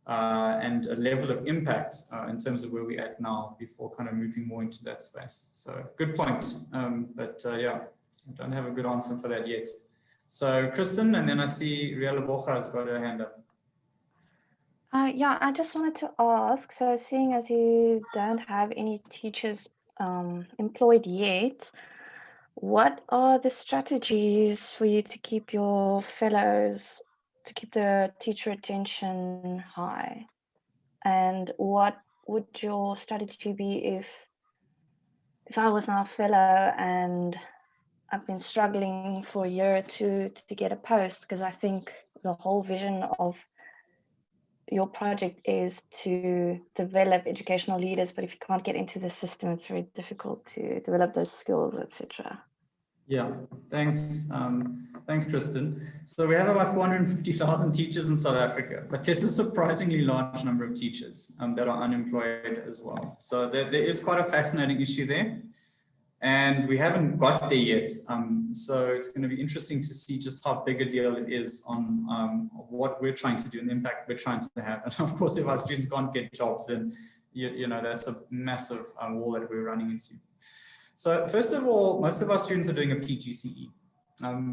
and a level of impact in terms of where we're at now before kind of moving more into that space. So good point. But yeah, I don't have a good answer for that yet. So Kristen, and then I see Riela Bocha has got her hand up.
Yeah, I just wanted to ask, so seeing as you don't have any teachers employed yet, what are the strategies for you to keep your fellows, to keep the teacher retention high? And what would your strategy be if I was now a fellow and I've been struggling for a year or two to get a post? Because I think the whole vision of your project is to develop educational leaders, but if you can't get into the system, it's very difficult to develop those skills, etc.
Yeah, thanks. Thanks, Kristen. So we have about 450,000 teachers in South Africa, but there's a surprisingly large number of teachers that are unemployed as well. So there is quite a fascinating issue there. And we haven't got there yet. So it's going to be interesting to see just how big a deal it is on what we're trying to do and the impact we're trying to have. And of course, if our students can't get jobs, then you know that's a massive wall that we're running into. So first of all, most of our students are doing a PGCE.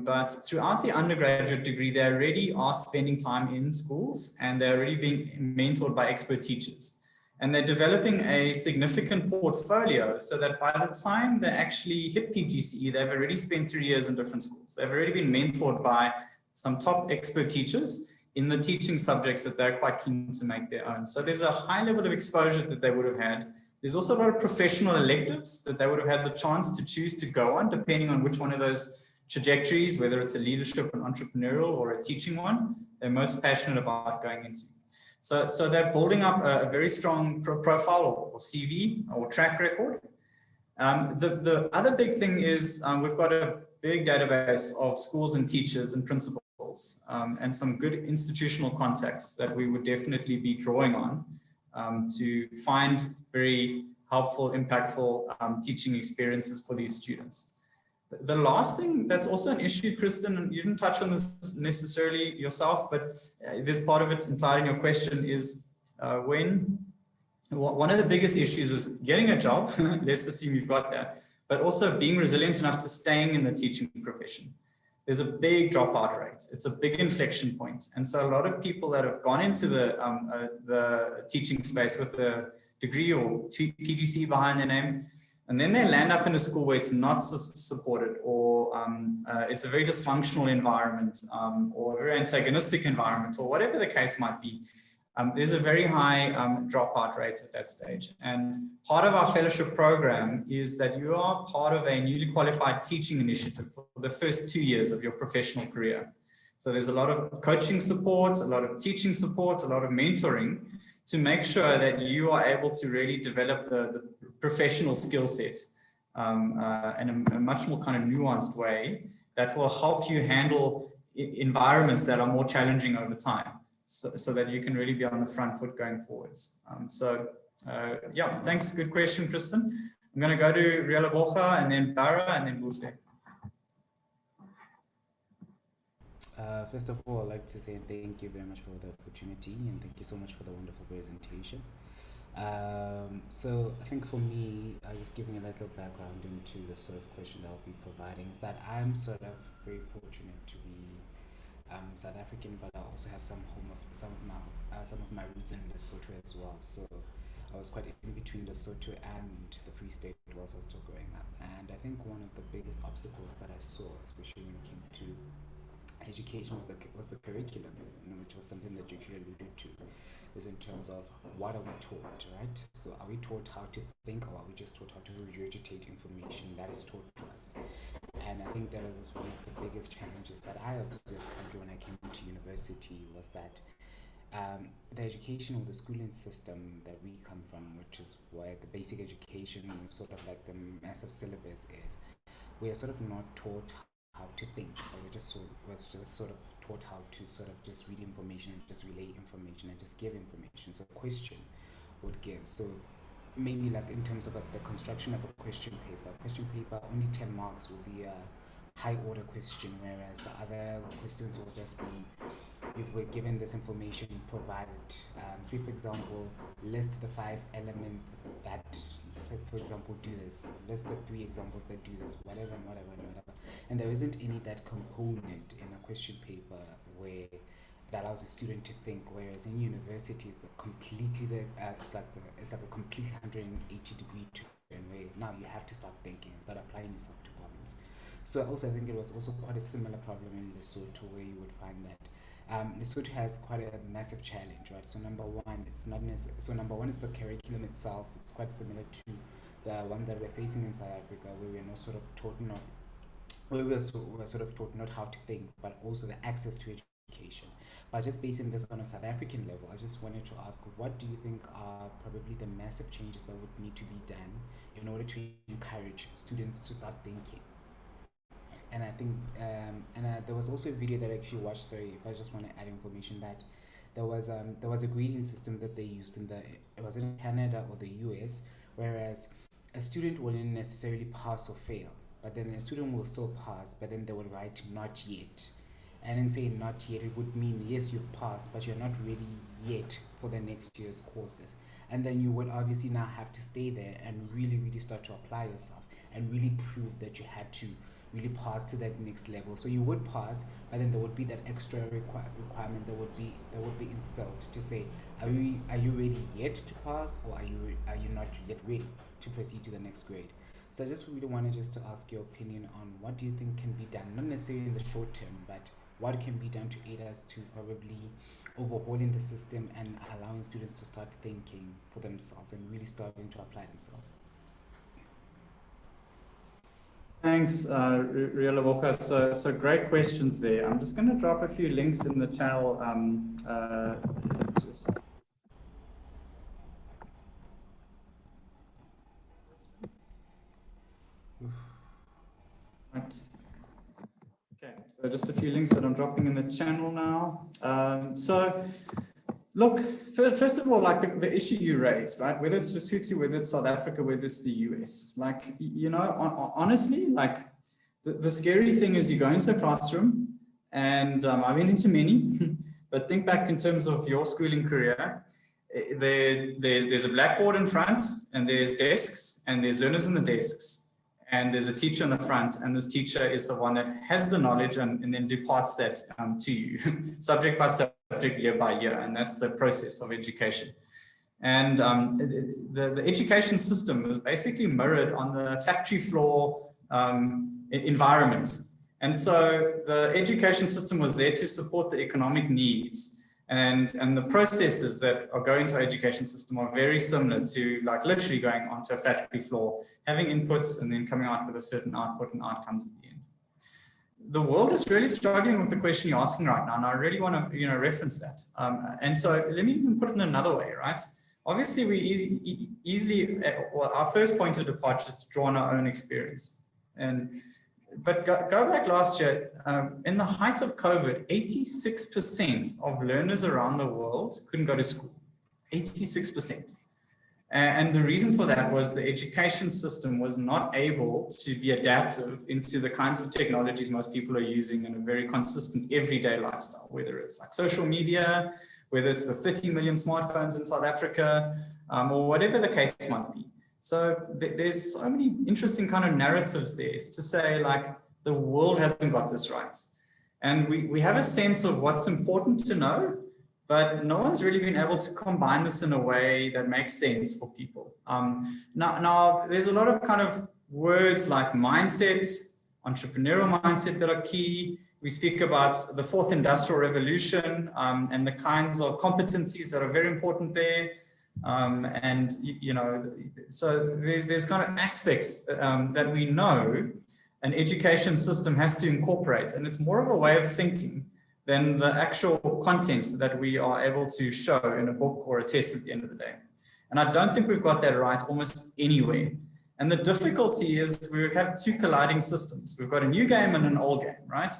But throughout the undergraduate degree, they already are spending time in schools and they're already being mentored by expert teachers. And they're developing a significant portfolio so that by the time they actually hit PGCE, they've already spent 3 years in different schools. They've already been mentored by some top expert teachers in the teaching subjects that they're quite keen to make their own. So there's a high level of exposure that they would have had. There's also a lot of professional electives that they would have had the chance to choose to go on, depending on which one of those trajectories, whether it's a leadership, an entrepreneurial, or a teaching one, they're most passionate about going into. So they're building up a very strong profile or CV or track record. The other big thing is we've got a big database of schools and teachers and principals and some good institutional contacts that we would definitely be drawing on to find very helpful, impactful teaching experiences for these students. The last thing that's also an issue, Kristen, and you didn't touch on this necessarily yourself, but there's part of it implied in your question, is one of the biggest issues is getting a job. Let's assume you've got that, but also being resilient enough to staying in the teaching profession. There's a big dropout rate. It's a big inflection point. And so a lot of people that have gone into the teaching space with a degree or PGC behind their name, and then they land up in a school where it's not supported, or it's a very dysfunctional environment, or a very antagonistic environment, or whatever the case might be. There's a very high dropout rate at that stage. And part of our fellowship program is that you are part of a newly qualified teaching initiative for the first 2 years of your professional career. So there's a lot of coaching support, a lot of teaching support, a lot of mentoring to make sure that you are able to really develop the professional skill set in a much more kind of nuanced way that will help you handle environments that are more challenging over time, so that you can really be on the front foot going forwards. Yeah, thanks. Good question, Kristen. I'm going to go to Riela Bocha and then Bara and then Buse.
First of all, I'd like to say thank you very much for the opportunity, and thank you so much for the wonderful presentation. So I think for me, just giving a little background into the sort of question that I'll be providing is that I'm sort of very fortunate to be South African, but I also have some of my roots in Lesotho as well. So I was quite in between Lesotho and the Free State whilst I was still growing up. And I think one of the biggest obstacles that I saw, especially when it came to education, was the curriculum, which was something that you actually alluded to, is in terms of what are we taught, right? So are we taught how to think, or are we just taught how to regurgitate information that is taught to us? And I think that was one of the biggest challenges that I observed currently when I came to university, was that the education or the schooling system that we come from, which is where the basic education, sort of like the massive syllabus is, we are sort of not taught how to think. We're just sort of taught how to sort of just read information and just relay information and just give information. So a question would give. So maybe like in terms of the construction of a question paper, only 10 marks will be a high order question, whereas the other questions will just be, if we're given this information, provided, say for example, list the 5 elements that, so for example, do this, list the 3 examples that do this, whatever and whatever and whatever. And there isn't any that component in a question paper where it allows a student to think, whereas in university it's it's like a complete 180-degree turn where now you have to start thinking and start applying yourself to problems. So also I think it was also quite a similar problem in Lesotho, where you would find that Lesotho has quite a massive challenge, right? So number one is the curriculum itself. It's quite similar to the one that we're facing in South Africa, where we're not sort of taught not how to think, but also the access to education. But just basing this on a South African level, I just wanted to ask, what do you think are probably the massive changes that would need to be done in order to encourage students to start thinking? And I think, there was also a video that I actually watched. Sorry, if I just want to add information, that there was a grading system that they used it was in Canada or the US, whereas a student wouldn't necessarily pass or fail, but then a student will still pass, but then they will write not yet. And in saying not yet, it would mean yes, you've passed, but you're not ready yet for the next year's courses. And then you would obviously now have to stay there and really, really start to apply yourself and really prove that you had to really pass to that next level. So you would pass, but then there would be that extra requirement that would be installed to say, are you ready yet to pass, or are you not yet ready to proceed to the next grade? So I just really wanted just to ask your opinion on what do you think can be done, not necessarily in the short term, but what can be done to aid us to probably overhauling the system and allowing students to start thinking for themselves and really starting to apply themselves.
Thanks, Riela. So great questions there. I'm just going to drop a few links in the channel. Right. Okay, so just a few links that I'm dropping in the channel now. So look, first of all, like the issue you raised, right? Whether it's Lesotho, whether it's South Africa, whether it's the US, like, you know, honestly, like the scary thing is you go into a classroom, and I've been into many, but think back in terms of your schooling career. There's a blackboard in front, and there's desks, and there's learners in the desks, and there's a teacher in the front, and this teacher is the one that has the knowledge and then departs that to you, subject by subject, year by year, and that's the process of education. And the education system is basically mirrored on the factory floor environment. And so the education system was there to support the economic needs. And the processes that are going to our education system are very similar to like literally going onto a factory floor, having inputs and then coming out with a certain output and outcomes at the end. The world is really struggling with the question you're asking right now, and I really want to, reference that. And so let me even put it in another way, right? Obviously, we easily, well, our first point of departure is to draw on our own experience. But go back last year, in the height of COVID, 86% of learners around the world couldn't go to school, 86%. And the reason for that was the education system was not able to be adaptive into the kinds of technologies most people are using in a very consistent everyday lifestyle, whether it's like social media, whether it's the 30 million smartphones in South Africa, or whatever the case might be. So there's so many interesting kind of narratives there to say like the world hasn't got this right. And we have a sense of what's important to know, but no one's really been able to combine this in a way that makes sense for people. Now there's a lot of kind of words like mindset, entrepreneurial mindset that are key. We speak about the fourth industrial revolution and the kinds of competencies that are very important there. And, so there's kind of aspects that we know an education system has to incorporate, and it's more of a way of thinking than the actual content that we are able to show in a book or a test at the end of the day. And I don't think we've got that right almost anywhere. And the difficulty is we have two colliding systems. We've got a new game and an old game, right?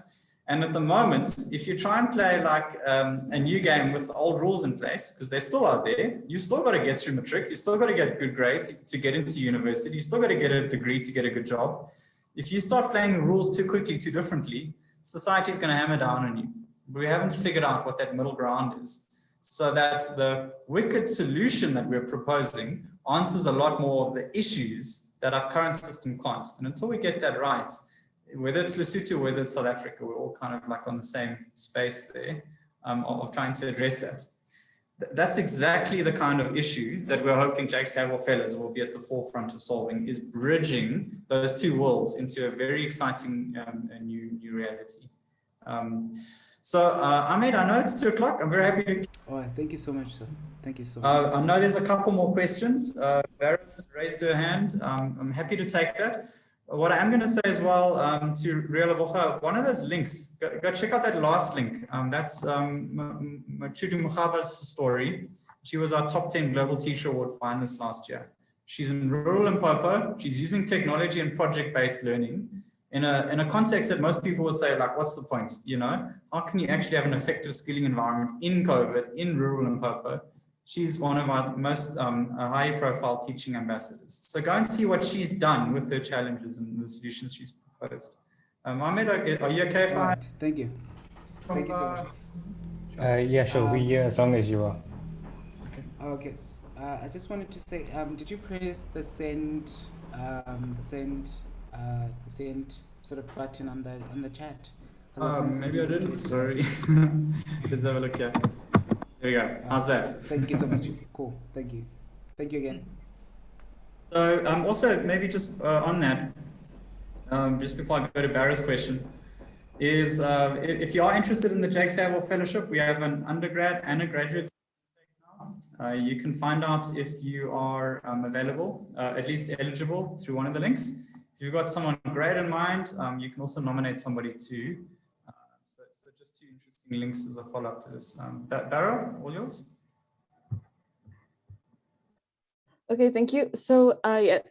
And at the moment, if you try and play like a new game with old rules in place, because they're still out there, you still got to get through matric, you still got to get a good grade to get into university, you still got to get a degree to get a good job. If you start playing the rules too quickly, too differently, society is going to hammer down on you. We haven't figured out what that middle ground is, so that the wicked solution that we're proposing answers a lot more of the issues that our current system can't. And until we get that right, whether it's Lesotho, whether it's South Africa, we're all kind of like on the same space there of trying to address that. That's exactly the kind of issue that we're hoping Jakes Gerwel Fellows will be at the forefront of solving, is bridging those two worlds into a very exciting new reality. Ahmed, I know it's 2 o'clock. I'm very happy to...
Oh, thank you so much, sir. Thank you so much.
I know there's a couple more questions. Barrett's raised her hand. I'm happy to take that. What I am going to say as well to Riela, one of those links, go check out that last link. That's Machudu Mugaba's story. She was our top 10 Global Teacher Award finalist last year. She's in rural Limpopo. She's using technology and project-based learning in a context that most people would say, like, what's the point? How can you actually have an effective schooling environment in COVID, in rural Limpopo? She's one of our most high-profile teaching ambassadors. So go and see what she's done with her challenges and the solutions she's proposed. Ahmed, are you okay if I...
Thank you. Thank you so much.
Yeah, sure. We as long as you are.
Okay. I just wanted to say, did you press the send sort of button on the chat.
Maybe I didn't. Sorry. Let's have a look here. There we go. How's that?
Thank you so much. Cool. Thank you. Thank you again.
So also maybe just on that, just before I go to Barra's question, is if you are interested in the Jakes Gerwel Fellowship, we have an undergrad and a graduate. You can find out if you are available, at least eligible, through one of the links. If you've got someone great in mind, you can also nominate somebody too. So just two interesting links as a follow-up to this. Barra, all yours.
Okay, thank you. So I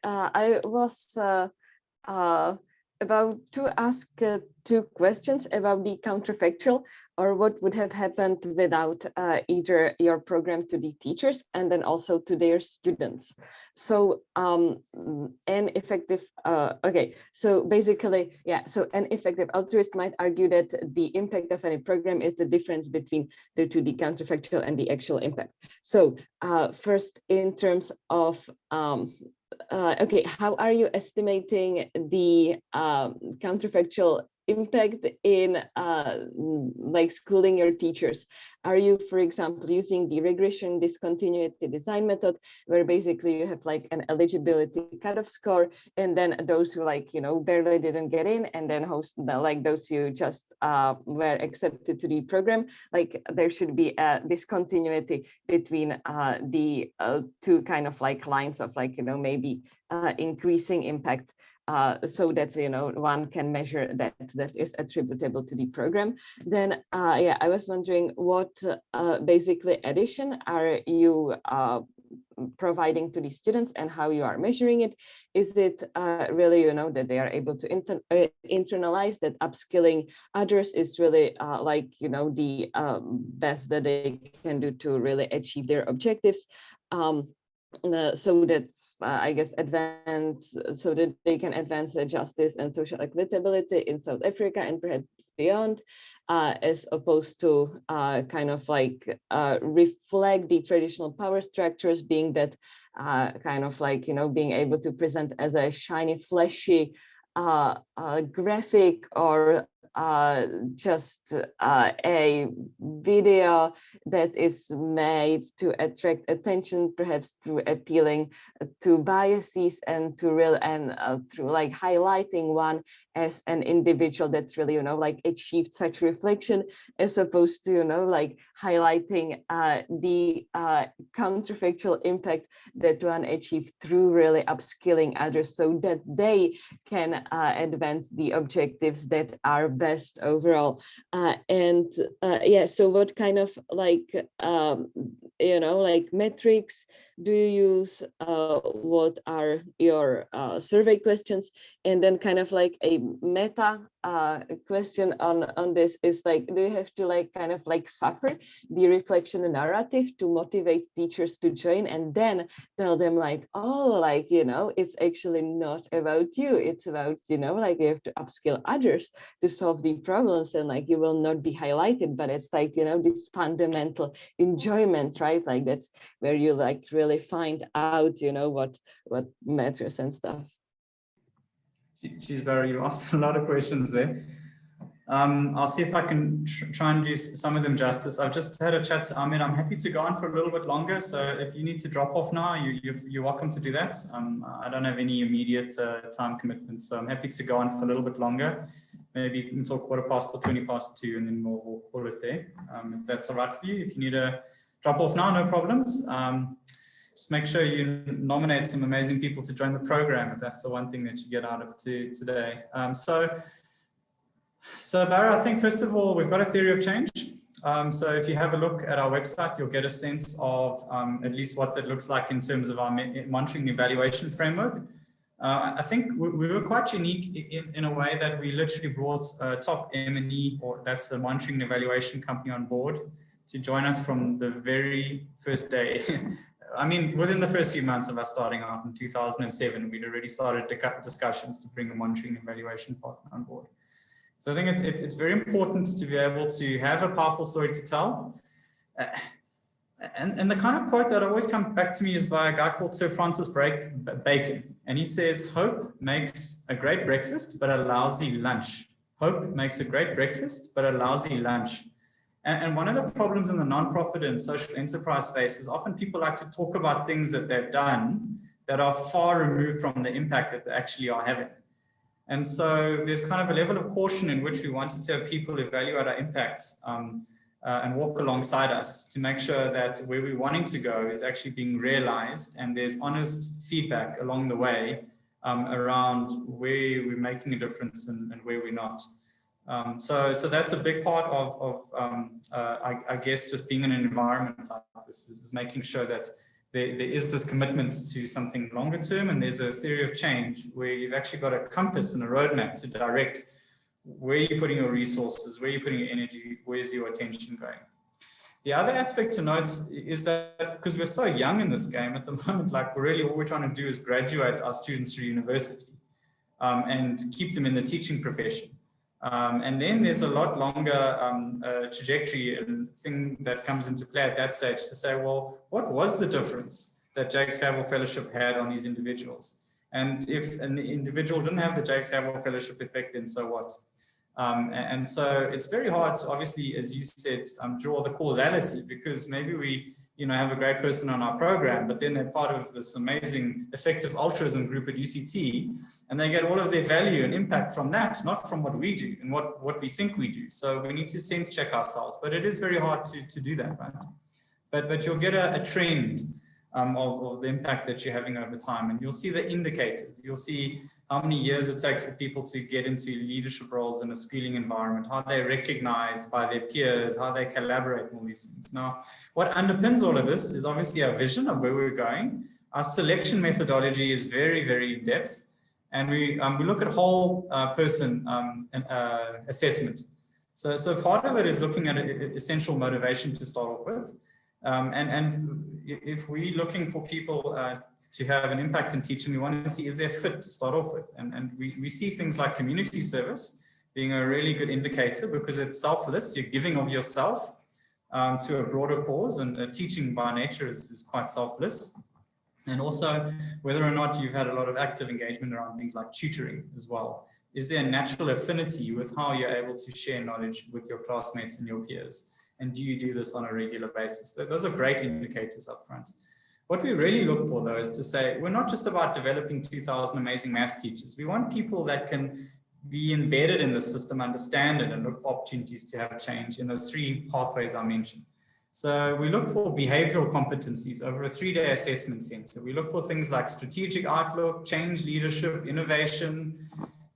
was about to ask two questions about the counterfactual, or what would have happened without either your program to the teachers and then also to their students. So an effective, okay, so basically, yeah, so an effective altruist might argue that the impact of any program is the difference between the counterfactual and the actual impact. So first, in terms of okay, how are you estimating the counterfactual impact in like schooling your teachers? Are you, for example, using the regression discontinuity design method, where basically you have like an eligibility cutoff score, and then those who like, you know, barely didn't get in, and then like those who just were accepted to the program? Like there should be a discontinuity between the two kind of like lines of like, you know, maybe increasing impact, so that, you know, one can measure that is attributable to the program. Then yeah, I was wondering what basically addition are you providing to the students and how you are measuring it. Is it really, you know, that they are able to internalize that upskilling others is really like, you know, the best that they can do to really achieve their objectives? So that's, I guess, so that they can advance justice and social equitability in South Africa and perhaps beyond, as opposed to kind of like reflect the traditional power structures, being that kind of like, you know, being able to present as a shiny, flashy graphic, or just a video that is made to attract attention, perhaps through appealing to biases and to through like highlighting one as an individual that's really, you know, like achieved such reflection, as opposed to, you know, like highlighting the counterfactual impact that one achieved through really upskilling others, so that they can advance the objectives that are best overall. Yeah, so what kind of like you know, like metrics do you use? What are your survey questions? And then kind of like a meta question on this is like, do you have to like kind of like suffer the reflection narrative to motivate teachers to join, and then tell them like, oh, like, you know, it's actually not about you, it's about, you know, like you have to upskill others to solve the problems, and like you will not be highlighted, but it's like, you know, this fundamental enjoyment, right? Like that's where you like really find out, you know, what matters and stuff.
Geez, Barry, you asked a lot of questions there. I'll see if I can try and do some of them justice. I've just had a chat to Ahmed. I'm happy to go on for a little bit longer. So if you need to drop off now, you're welcome to do that. I don't have any immediate time commitments, so I'm happy to go on for a little bit longer. Maybe you can talk 2:15 or 2:20, and then we'll call it there. If that's all right for you. If you need to drop off now, no problems. Just make sure you nominate some amazing people to join the program, if that's the one thing that you get out of it today. So Barra, I think first of all, we've got a theory of change. So if you have a look at our website, you'll get a sense of at least what that looks like in terms of our monitoring and evaluation framework. I think we were quite unique in a way that we literally brought top M&E, or that's a monitoring and evaluation company, on board to join us from the very first day. I mean, within the first few months of us starting out in 2007, we'd already started discussions to bring a monitoring and evaluation partner on board. So I think it's very important to be able to have a powerful story to tell. And the kind of quote that always comes back to me is by a guy called Sir Francis Bacon. And he says, hope makes a great breakfast, but a lousy lunch. Hope makes a great breakfast, but a lousy lunch. And one of the problems in the nonprofit and social enterprise space is often people like to talk about things that they've done that are far removed from the impact that they actually are having. And so there's kind of a level of caution in which we wanted to have people evaluate our impacts and walk alongside us to make sure that where we're wanting to go is actually being realized, and there's honest feedback along the way around where we're making a difference and where we're not. So that's a big part of I guess, just being in an environment like this is making sure that there is this commitment to something longer term, and there's a theory of change where you've actually got a compass and a roadmap to direct where you're putting your resources, where you're putting your energy, where's your attention going. The other aspect to note is that because we're so young in this game at the moment, like really all we're trying to do is graduate our students through university and keep them in the teaching profession. And then there's a lot longer trajectory and thing that comes into play at that stage to say, well, what was the difference that Jakes Gerwel Fellowship had on these individuals? And if an individual didn't have the Jakes Gerwel Fellowship effect, then so what? And so it's very hard to, obviously, as you said, draw the causality, because maybe we have a great person on our program, but then they're part of this amazing effective altruism group at UCT, and they get all of their value and impact from that, not from what we do and what we think we do. So we need to sense check ourselves, but it is very hard to do that, right? But you'll get a trend of the impact that you're having over time, and you'll see the indicators. You'll see how many years it takes for people to get into leadership roles in a schooling environment, how they're recognized by their peers, how they collaborate, and all these things. Now, what underpins all of this is obviously our vision of where we're going. Our selection methodology is very, very in-depth, and we look at whole person assessment. So part of it is looking at essential motivation to start off with. And if we're looking for people to have an impact in teaching, we want to see, is there fit to start off with? And we see things like community service being a really good indicator, because it's selfless. You're giving of yourself to a broader cause, and teaching by nature is quite selfless. And also whether or not you've had a lot of active engagement around things like tutoring as well. Is there a natural affinity with how you're able to share knowledge with your classmates and your peers? And do you do this on a regular basis? Those are great indicators up front. What we really look for, though, is to say, we're not just about developing 2,000 amazing maths teachers. We want people that can be embedded in the system, understand it, and look for opportunities to have change in those three pathways I mentioned. So we look for behavioral competencies over a 3-day assessment center. We look for things like strategic outlook, change leadership, innovation.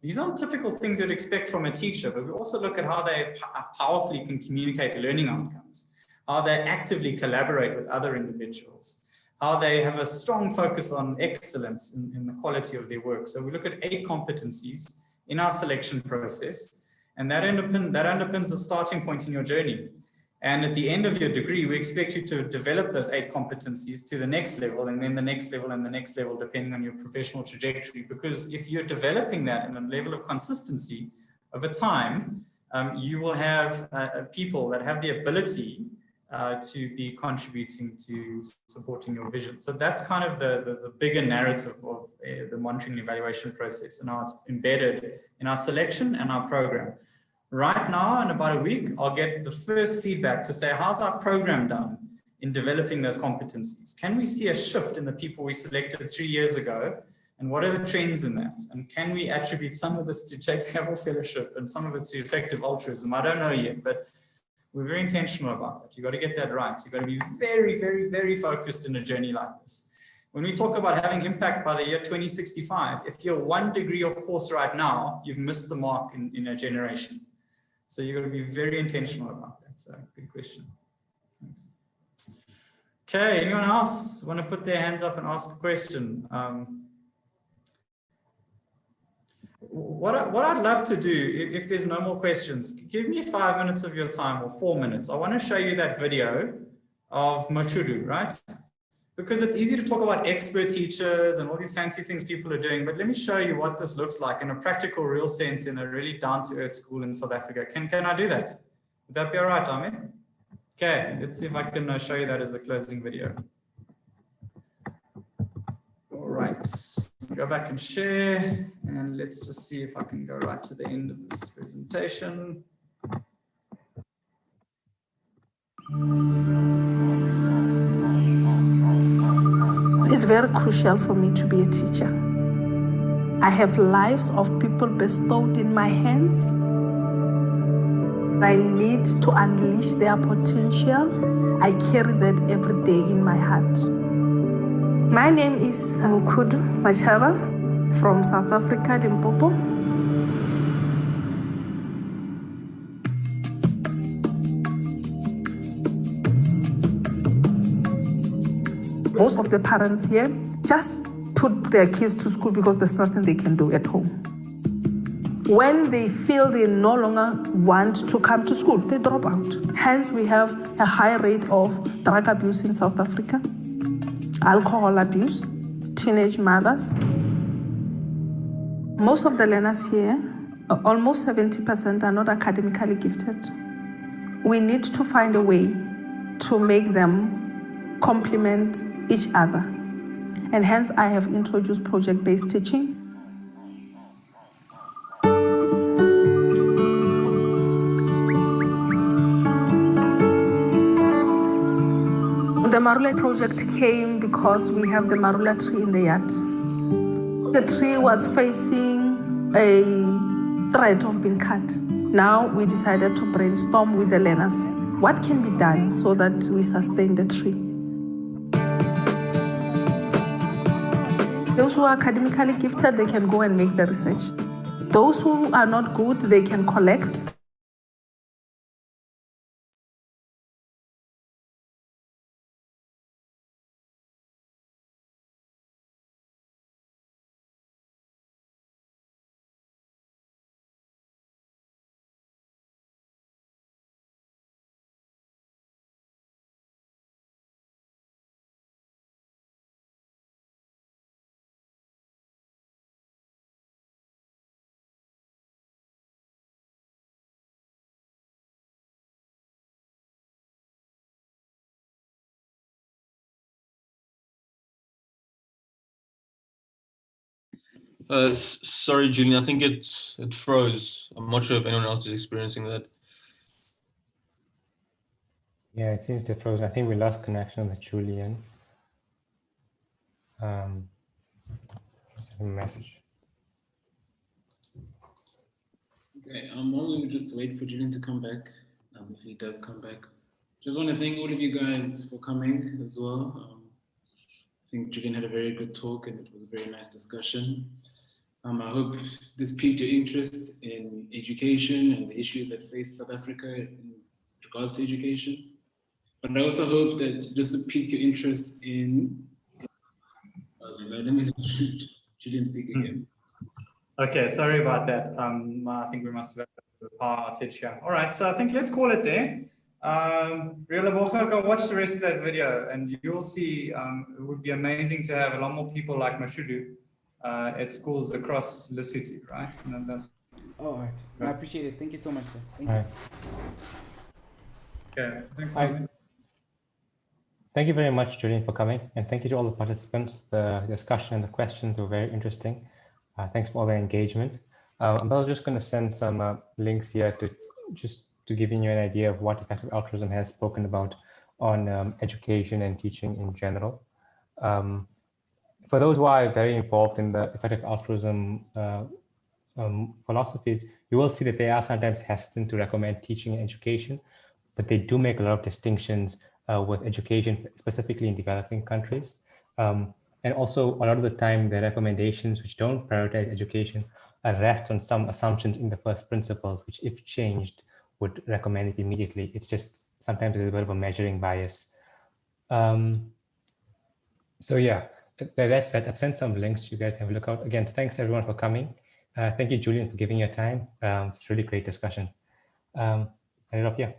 These aren't typical things you'd expect from a teacher, but we also look at how they powerfully can communicate learning outcomes, how they actively collaborate with other individuals, how they have a strong focus on excellence in the quality of their work. So we look at 8 competencies in our selection process, and that underpins the starting point in your journey. And at the end of your degree, we expect you to develop those 8 competencies to the next level, and then the next level and the next level, depending on your professional trajectory. Because if you're developing that in a level of consistency over time, you will have people that have the ability to be contributing to supporting your vision. So that's kind of the bigger narrative of the monitoring and evaluation process, and how it's embedded in our selection and our program. Right now, in about a week, I'll get the first feedback to say, how's our program done in developing those competencies? Can we see a shift in the people we selected 3 years ago? And what are the trends in that? And can we attribute some of this to Jakes Gerwel Fellowship and some of it to effective altruism? I don't know yet, but we're very intentional about that. You've got to get that right. You've got to be very, very, very focused in a journey like this. When we talk about having impact by the year 2065, if you're 1 degree off course right now, you've missed the mark in a generation. So you've got to be very intentional about that. So good question. Thanks. Okay, anyone else want to put their hands up and ask a question? What I'd love to do, if there's no more questions, give me 5 minutes of your time, or 4 minutes. I want to show you that video of Machuru, right? Because it's easy to talk about expert teachers and all these fancy things people are doing, but let me show you what this looks like in a practical, real sense in a really down-to-earth school in South Africa. Can I do that? Would that be all right, Ahmed? Okay, let's see if I can show you that as a closing video. All right, go back and share, and let's just see if I can go right to the end of this presentation.
It's very crucial for me to be a teacher. I have lives of people bestowed in my hands. I need to unleash their potential. I carry that every day in my heart. My name is Mukudu Machara from South Africa, Limpopo. Most of the parents here just put their kids to school because there's nothing they can do at home. When they feel they no longer want to come to school, they drop out. Hence, we have a high rate of drug abuse in South Africa, alcohol abuse, teenage mothers. Most of the learners here, almost 70%, are not academically gifted. We need to find a way to make them complement each other. And hence, I have introduced project-based teaching. The Marula project came because we have the Marula tree in the yard. The tree was facing a threat of being cut. Now we decided to brainstorm with the learners. What can be done so that we sustain the tree? Those who are academically gifted, they can go and make the research. Those who are not good, they can collect.
Sorry, Julian, I think it froze. I'm not sure if anyone else is experiencing that.
Yeah, it seems to have frozen. I think we lost connection with Julian. Send a message.
Okay, I'm going to just wait for Julian to come back. If he does come back, just want to thank all of you guys for coming as well. I think Julian had a very good talk and it was a very nice discussion. I hope this piqued your interest in education and the issues that face South Africa in regards to education. But I also hope that this piqued your interest in. Let me let Julian speak again.
Okay, sorry about that. I think we must have the power outage here. All right, so I think let's call it there. Go watch the rest of that video and you'll see it would be amazing to have a lot more people like Mashudu at schools across Lesotho, right? And that's
all right. I appreciate it. Thank you so much, sir. Thank
all
you.
Right.
Okay, thanks, Simon.
Thank you very much, Julian, for coming. And thank you to all the participants. The discussion and the questions were very interesting. Thanks for all the engagement. I'm just going to send some links here to giving you an idea of what Effective Altruism has spoken about on education and teaching in general. For those who are very involved in the Effective Altruism philosophies, you will see that they are sometimes hesitant to recommend teaching and education, but they do make a lot of distinctions with education, specifically in developing countries. And also, a lot of the time, the recommendations which don't prioritize education rest on some assumptions in the first principles, which if changed, would recommend it immediately. It's just sometimes a little bit of a measuring bias. So yeah, that's that. I've sent some links you guys can have a look out. Again, thanks everyone for coming. Thank you, Julian, for giving your time. It's a really great discussion. End it off here.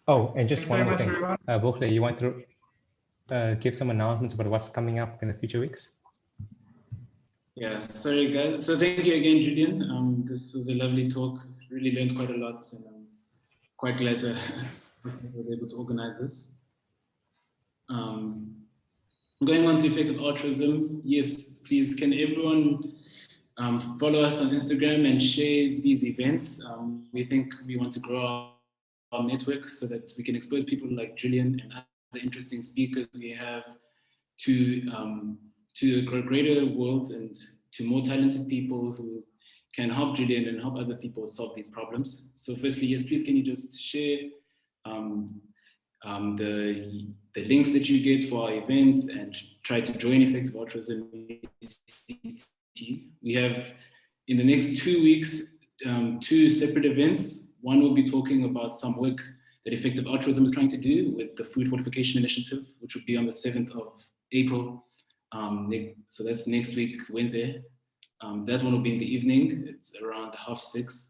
Oh, and just one more thing. Bokle, you want to give some announcements about what's coming up in the future weeks?
Yeah, sorry guys. So thank you again, Julian. This was a lovely talk. Really learned quite a lot, and I'm quite glad I was able to organize this. Going on to effective altruism, yes, please, can everyone follow us on Instagram and share these events? We think we want to grow our network so that we can expose people like Julian and other interesting speakers we have to a greater world and to more talented people who can help Julian and help other people solve these problems. So firstly, yes, please can you just share the links that you get for our events and try to join effective altruism. We have in the next 2 weeks, 2 separate events. One will be talking about some work that effective altruism is trying to do with the Food Fortification Initiative, which will be on the 7th of April. So that's next week, Wednesday. That one will be in the evening. It's around 6:30.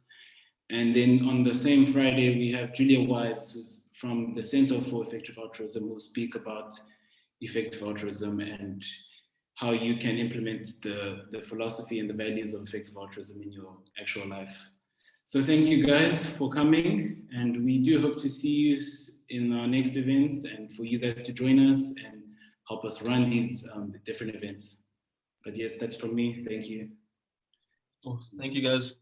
And then on the same Friday, we have Julia Wise, who's from the Center for Effective Altruism, who will speak about effective altruism and how you can implement the philosophy and the values of effective altruism in your actual life. So thank you guys for coming, and we do hope to see you in our next events and for you guys to join us and help us run these different events. But yes, that's from me. Thank you.
Oh, thank you guys.